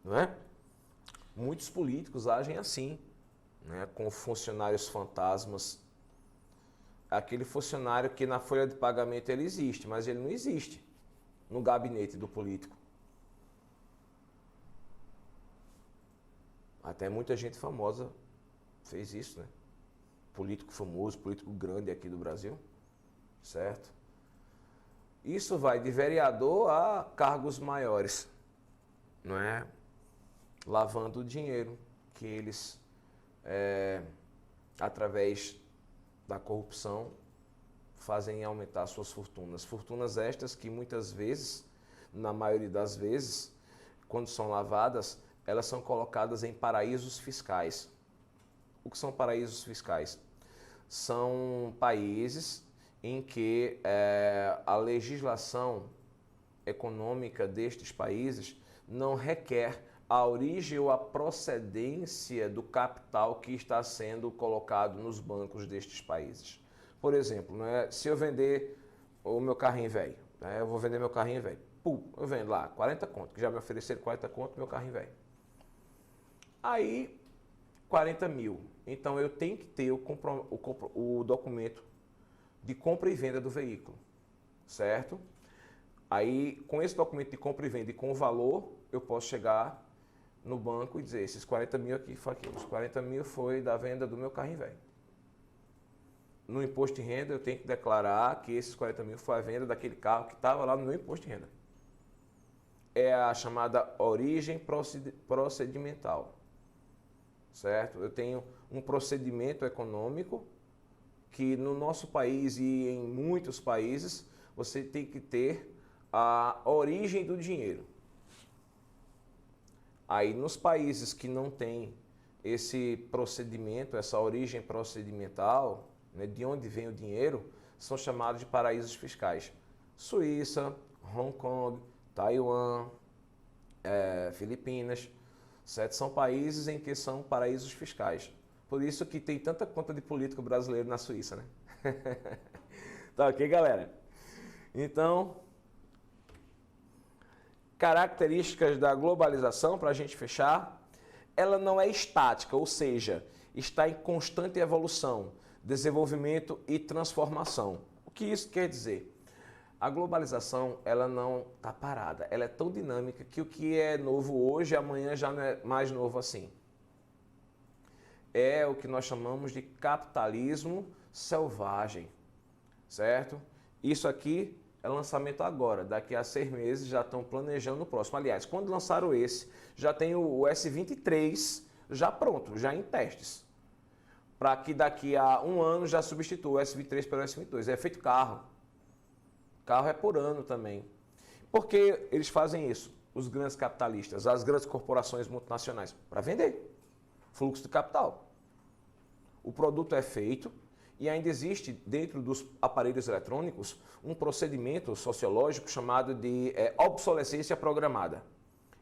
Não é? Muitos políticos agem assim, né? Com funcionários fantasmas. Aquele funcionário que na folha de pagamento ele existe, mas ele não existe no gabinete do político. Até muita gente famosa fez isso, né? Político famoso, político grande aqui do Brasil, certo? Isso vai de vereador a cargos maiores, não é? Lavando o dinheiro que eles, através da corrupção, fazem aumentar suas fortunas. Fortunas estas que muitas vezes, na maioria das vezes, quando são lavadas, elas são colocadas em paraísos fiscais. O que são paraísos fiscais? São países em que a legislação econômica destes países não requer a origem ou a procedência do capital que está sendo colocado nos bancos destes países. Por exemplo, né, se eu vender o meu carrinho velho, né, eu vou vender meu carrinho velho, eu vendo lá 40 conto, que já me ofereceram 40 conto meu carrinho velho. Aí, 40 mil. Então eu tenho que ter o documento de compra e venda do veículo, certo? Aí, com esse documento de compra e venda e com o valor, eu posso chegar no banco e dizer, esses 40 mil aqui foi aquilo, os 40 mil foi da venda do meu carrinho velho. No imposto de renda, eu tenho que declarar que esses 40 mil foi a venda daquele carro que estava lá no meu imposto de renda. É a chamada origem procedimental, certo? Eu tenho um procedimento econômico que no nosso país e em muitos países, você tem que ter a origem do dinheiro. Aí, nos países que não tem esse procedimento, essa origem procedimental, né, de onde vem o dinheiro, são chamados de paraísos fiscais. Suíça, Hong Kong, Taiwan, Filipinas, certo? São países em que são paraísos fiscais. Por isso que tem tanta conta de político brasileiro na Suíça, né? Tá ok, galera? Então, características da globalização, para a gente fechar, ela não é estática, ou seja, está em constante evolução, desenvolvimento e transformação. O que isso quer dizer? A globalização, ela não está parada, ela é tão dinâmica que o que é novo hoje, amanhã já não é mais novo assim. É o que nós chamamos de capitalismo selvagem, certo? Isso aqui é lançamento agora, daqui a 6 meses já estão planejando o próximo. Aliás, quando lançaram esse, já tem o S23 já pronto, já em testes. Para que daqui a 1 ano já substitua o S23 pelo S22. É feito carro. Carro é por ano também. Por que eles fazem isso? Os grandes capitalistas, as grandes corporações multinacionais, para vender. Fluxo de capital. O produto é feito e ainda existe dentro dos aparelhos eletrônicos um procedimento sociológico chamado de obsolescência programada.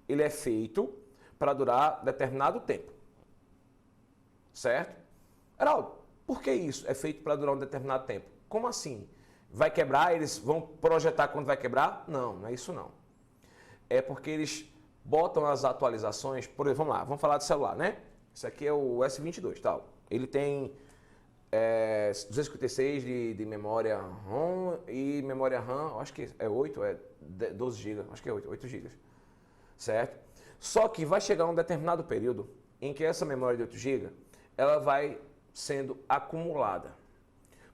ele é feito para durar determinado tempo. Certo? Heraldo, por que isso é feito para durar um determinado tempo? Como assim? Vai quebrar? Eles vão projetar quando vai quebrar? Não, não é isso não. É porque eles botam as atualizações, por exemplo, vamos lá, vamos falar de celular, né? Esse aqui é o S22, tal. Ele tem 256 de memória ROM e memória RAM, acho que é 8, é 12 GB, acho que é 8 GB, certo? Só que vai chegar um determinado período em que essa memória de 8 GB, ela vai sendo acumulada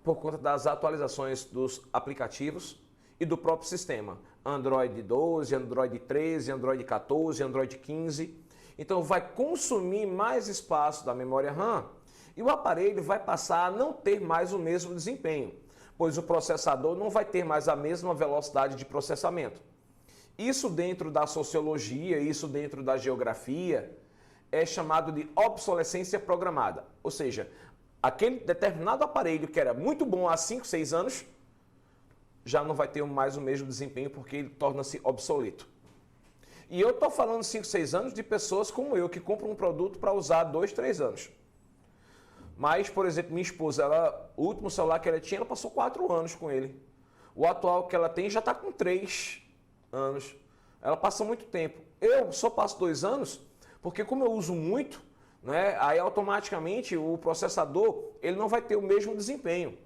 por conta das atualizações dos aplicativos e do próprio sistema. Android 12, Android 13, Android 14, Android 15. Então vai consumir mais espaço da memória RAM e o aparelho vai passar a não ter mais o mesmo desempenho, pois o processador não vai ter mais a mesma velocidade de processamento. Isso dentro da sociologia, isso dentro da geografia, é chamado de obsolescência programada. Ou seja, aquele determinado aparelho que era muito bom há 5, 6 anos, já não vai ter mais o mesmo desempenho porque ele torna-se obsoleto. E eu estou falando 5, 6 anos de pessoas como eu, que compram um produto para usar 2, 3 anos. Mas, por exemplo, minha esposa, o último celular que ela tinha, ela passou 4 anos com ele. O atual que ela tem já está com 3 anos. Ela passa muito tempo. Eu só passo 2 anos porque como eu uso muito, né, aí automaticamente o processador ele não vai ter o mesmo desempenho.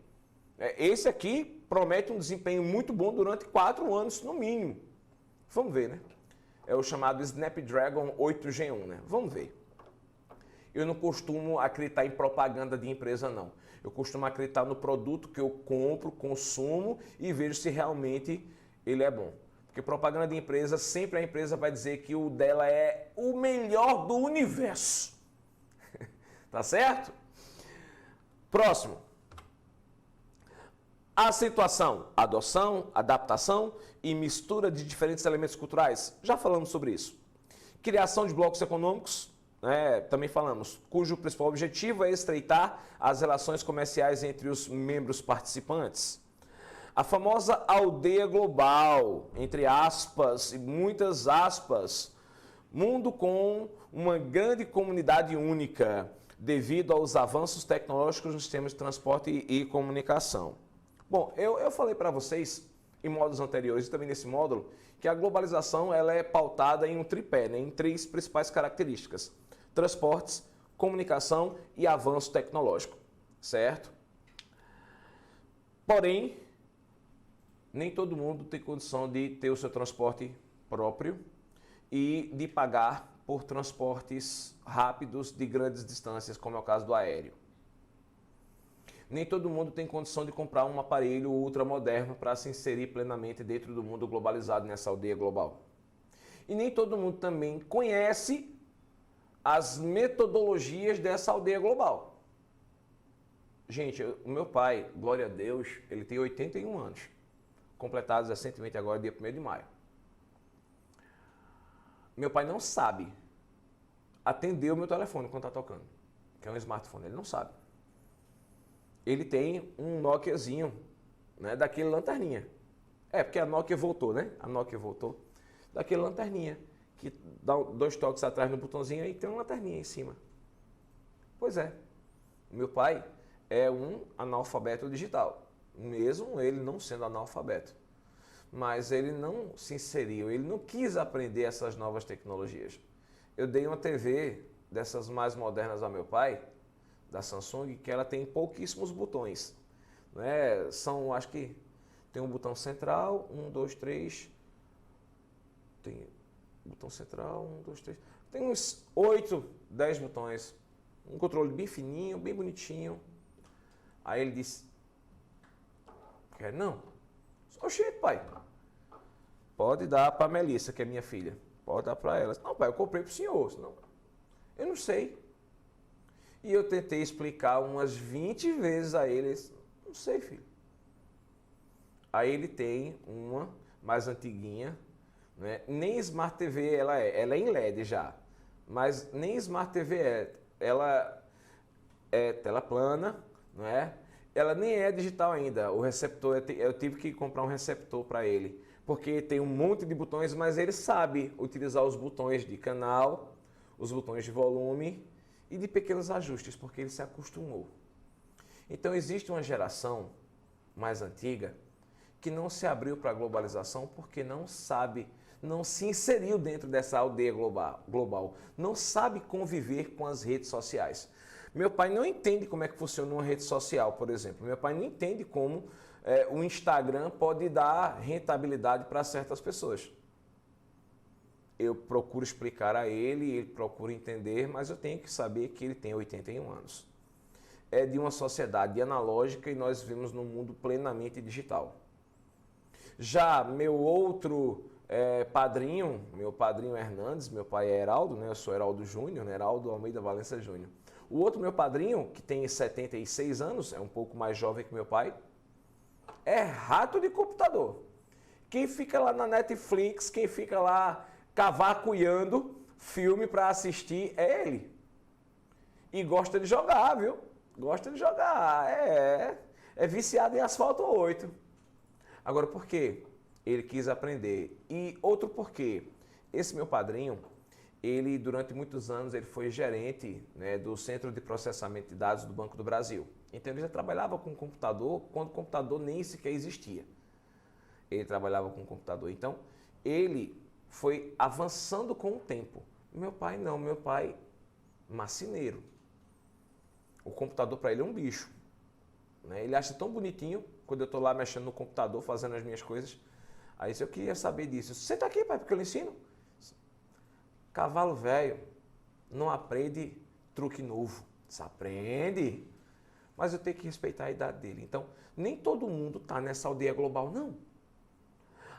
Esse aqui promete um desempenho muito bom durante 4 anos no mínimo. Vamos ver, né? É o chamado Snapdragon 8Gen 1, né? Vamos ver. Eu não costumo acreditar em propaganda de empresa, não. Eu costumo acreditar no produto que eu compro, consumo e vejo se realmente ele é bom. Porque propaganda de empresa, sempre a empresa vai dizer que o dela é o melhor do universo. Tá certo? Próximo. Acentuação, adoção, adaptação e mistura de diferentes elementos culturais. Já falamos sobre isso. Criação de blocos econômicos, também falamos, cujo principal objetivo é estreitar as relações comerciais entre os membros participantes. A famosa aldeia global, entre aspas e muitas aspas, mundo com uma grande comunidade única, devido aos avanços tecnológicos nos sistemas de transporte e comunicação. Bom, eu falei para vocês em módulos anteriores e também nesse módulo que a globalização ela é pautada em um tripé, né, em 3 principais características: transportes, comunicação e avanço tecnológico, certo? Porém, nem todo mundo tem condição de ter o seu transporte próprio e de pagar por transportes rápidos de grandes distâncias, como é o caso do aéreo. Nem todo mundo tem condição de comprar um aparelho ultramoderno para se inserir plenamente dentro do mundo globalizado nessa aldeia global. E nem todo mundo também conhece as metodologias dessa aldeia global. Gente, o meu pai, glória a Deus, ele tem 81 anos, completados recentemente agora, dia 1º de maio. Meu pai não sabe atender o meu telefone quando está tocando, que é um smartphone, ele não sabe. Ele tem um Nokiazinho, né, daquele lanterninha. Porque a Nokia voltou, né? A Nokia voltou. Daquele lanterninha, que dá 2 toques atrás no botãozinho e tem uma lanterninha em cima. Pois é. O meu pai é um analfabeto digital, mesmo ele não sendo analfabeto. Mas ele não se inseriu, ele não quis aprender essas novas tecnologias. Eu dei uma TV dessas mais modernas ao meu pai, da Samsung, que ela tem pouquíssimos botões. Né? São, acho que tem um botão central, 1, 2, 3. Tem botão central, 1, 2, 3. Tem uns 8, 10 botões. Um controle bem fininho, bem bonitinho. Aí ele disse: quer não? Oxê, pai. Pode dar para a Melissa, que é minha filha. Pode dar para ela. Não, pai, eu comprei para o senhor. Não, eu não sei. E eu tentei explicar umas 20 vezes a ele. Não sei, filho. Aí ele tem uma mais antiguinha, né? Nem Smart TV ela é em LED já. Mas nem Smart TV é. Ela é tela plana, não é? Ela nem é digital ainda. O receptor, eu tive que comprar um receptor para ele, porque tem um monte de botões, mas ele sabe utilizar os botões de canal, os botões de volume e de pequenos ajustes, porque ele se acostumou. Então existe uma geração mais antiga que não se abriu para a globalização porque não sabe, não se inseriu dentro dessa aldeia global, não sabe conviver com as redes sociais. Meu pai não entende como é que funciona uma rede social, por exemplo. Meu pai não entende como o Instagram pode dar rentabilidade para certas pessoas. Eu procuro explicar a ele, ele procura entender, mas eu tenho que saber que ele tem 81 anos. É de uma sociedade analógica e nós vivemos num mundo plenamente digital. Já meu outro padrinho, meu padrinho Hernandes, meu pai é Heraldo, né? Eu sou Heraldo Júnior, né? Heraldo Almeida Valença Júnior. O outro meu padrinho, que tem 76 anos, é um pouco mais jovem que meu pai, é rato de computador. Quem fica lá na Netflix, quem fica lá cavacuiando filme para assistir é ele. E gosta de jogar, viu? Gosta de jogar. É viciado em Asfalto 8. Agora, por quê? Ele quis aprender. E outro porquê. Esse meu padrinho, ele durante muitos anos ele foi gerente, né, do Centro de Processamento de Dados do Banco do Brasil. Então ele já trabalhava com computador quando o computador nem sequer existia. Ele trabalhava com computador. Então ele foi avançando com o tempo. Meu pai não, meu pai marceneiro. O computador para ele é um bicho. Né? Ele acha tão bonitinho quando eu estou lá mexendo no computador, fazendo as minhas coisas. Aí se eu queria saber disso, senta aqui, pai, porque eu lhe ensino. Cavalo velho não aprende truque novo. Se aprende. Mas eu tenho que respeitar a idade dele. Então, nem todo mundo está nessa aldeia global, não.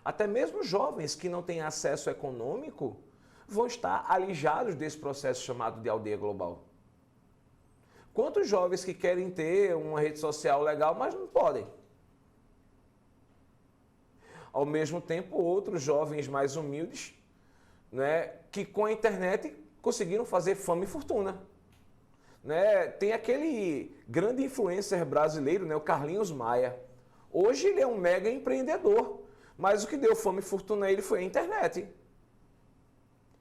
Até mesmo jovens que não têm acesso econômico vão estar alijados desse processo chamado de aldeia global. Quantos jovens que querem ter uma rede social legal, mas não podem? Ao mesmo tempo, outros jovens mais humildes, né, que com a internet conseguiram fazer fama e fortuna. Né? Tem aquele grande influencer brasileiro, né, o Carlinhos Maia. Hoje ele é um mega empreendedor, mas o que deu fama e fortuna a ele foi a internet.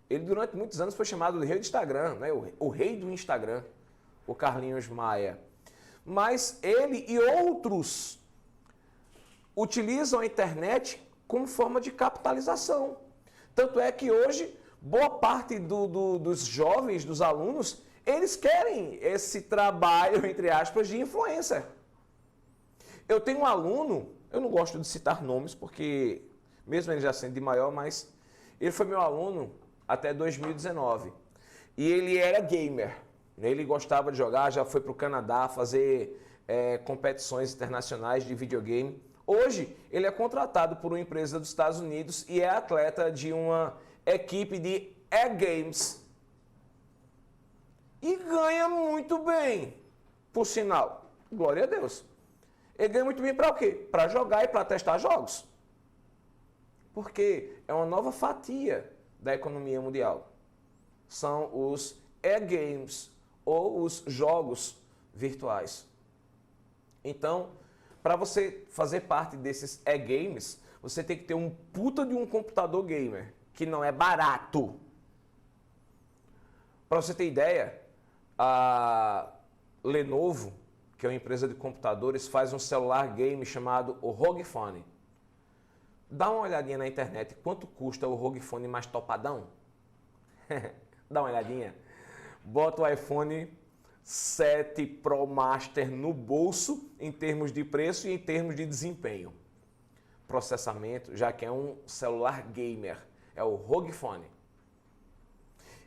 Ele durante muitos anos foi chamado de rei do Instagram, né, o rei do Instagram, o Carlinhos Maia. Mas ele e outros utilizam a internet como forma de capitalização. Tanto é que hoje, boa parte dos jovens, dos alunos, eles querem esse trabalho, entre aspas, de influencer. Eu tenho um aluno, eu não gosto de citar nomes, porque mesmo ele já sendo de maior, mas ele foi meu aluno até 2019. E ele era gamer. Ele gostava de jogar, já foi para o Canadá fazer competições internacionais de videogame. Hoje, ele é contratado por uma empresa dos Estados Unidos e é atleta de uma equipe de e-games. E ganha muito bem, por sinal. Glória a Deus. Ele ganha muito bem para o quê? Para jogar e para testar jogos. Porque é uma nova fatia da economia mundial. São os e-games ou os jogos virtuais. Então, para você fazer parte desses e-games, você tem que ter um puta de um computador gamer, que não é barato. Para você ter ideia, a Lenovo, que é uma empresa de computadores, faz um celular game chamado o ROG Phone. Dá uma olhadinha na internet, quanto custa o ROG Phone mais topadão? Dá uma olhadinha. Bota o iPhone 7 Pro Master no bolso em termos de preço e em termos de desempenho. Processamento, já que é um celular gamer, é o ROG Phone.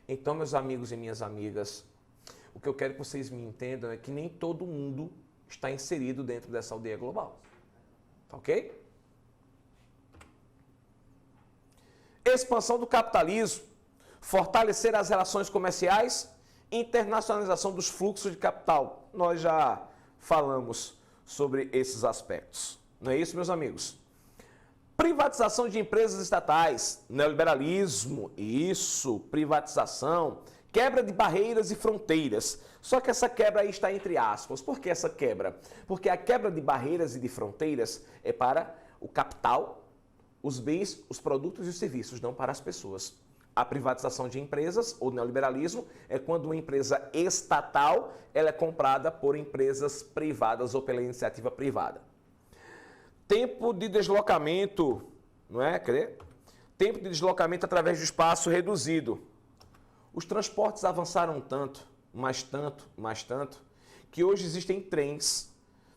Então, meus amigos e minhas amigas, o que eu quero que vocês me entendam é que nem todo mundo está inserido dentro dessa aldeia global. Tá ok? Expansão do capitalismo, fortalecer as relações comerciais, internacionalização dos fluxos de capital. Nós já falamos sobre esses aspectos. Não é isso, meus amigos? Privatização de empresas estatais, neoliberalismo, isso, privatização, quebra de barreiras e fronteiras. Só que essa quebra aí está entre aspas. Por que essa quebra? Porque a quebra de barreiras e de fronteiras é para o capital, os bens, os produtos e os serviços, não para as pessoas. A privatização de empresas, ou neoliberalismo, é quando uma empresa estatal ela é comprada por empresas privadas ou pela iniciativa privada. Tempo de deslocamento, não é? Tempo de deslocamento através do espaço reduzido. Os transportes avançaram tanto, que hoje existem trens,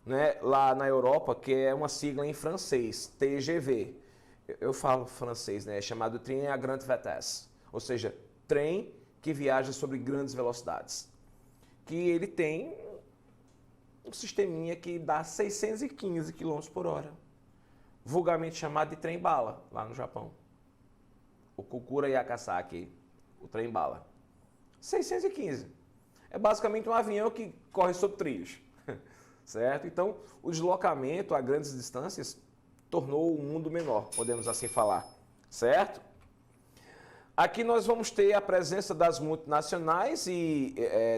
né, lá na Europa, que é uma sigla em francês, TGV. Eu falo francês, né? É chamado Train à Grande Vitesse, ou seja, trem que viaja sobre grandes velocidades. Que ele tem um sisteminha que dá 615 km por hora, vulgarmente chamado de trem-bala, lá no Japão. O Kokura Yakasaki, o trem-bala. 615. É basicamente um avião que corre sobre trilhos, certo? Então, o deslocamento a grandes distâncias tornou o mundo menor, podemos assim falar, certo? Aqui nós vamos ter a presença das multinacionais e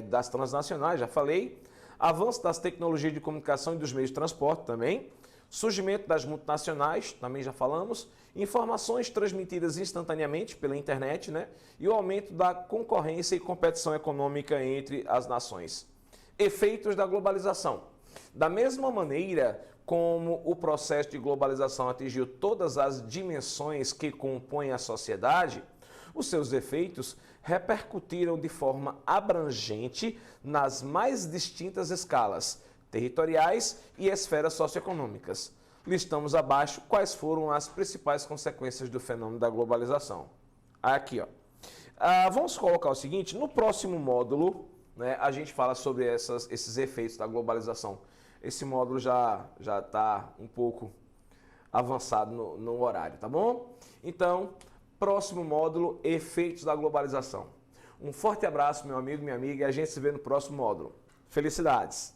das transnacionais, já falei, avanço das tecnologias de comunicação e dos meios de transporte também, surgimento das multinacionais, também já falamos, informações transmitidas instantaneamente pela internet, né? E o aumento da concorrência e competição econômica entre as nações. Efeitos da globalização. Da mesma maneira como o processo de globalização atingiu todas as dimensões que compõem a sociedade, os seus efeitos repercutiram de forma abrangente nas mais distintas escalas territoriais e esferas socioeconômicas. Listamos abaixo quais foram as principais consequências do fenômeno da globalização. Aqui, ó. Vamos colocar o seguinte, no próximo módulo, né, a gente fala sobre esses efeitos da globalização. Esse módulo já está um pouco avançado no horário, tá bom? Então, próximo módulo, efeitos da globalização. Um forte abraço, meu amigo, minha amiga, e a gente se vê no próximo módulo. Felicidades!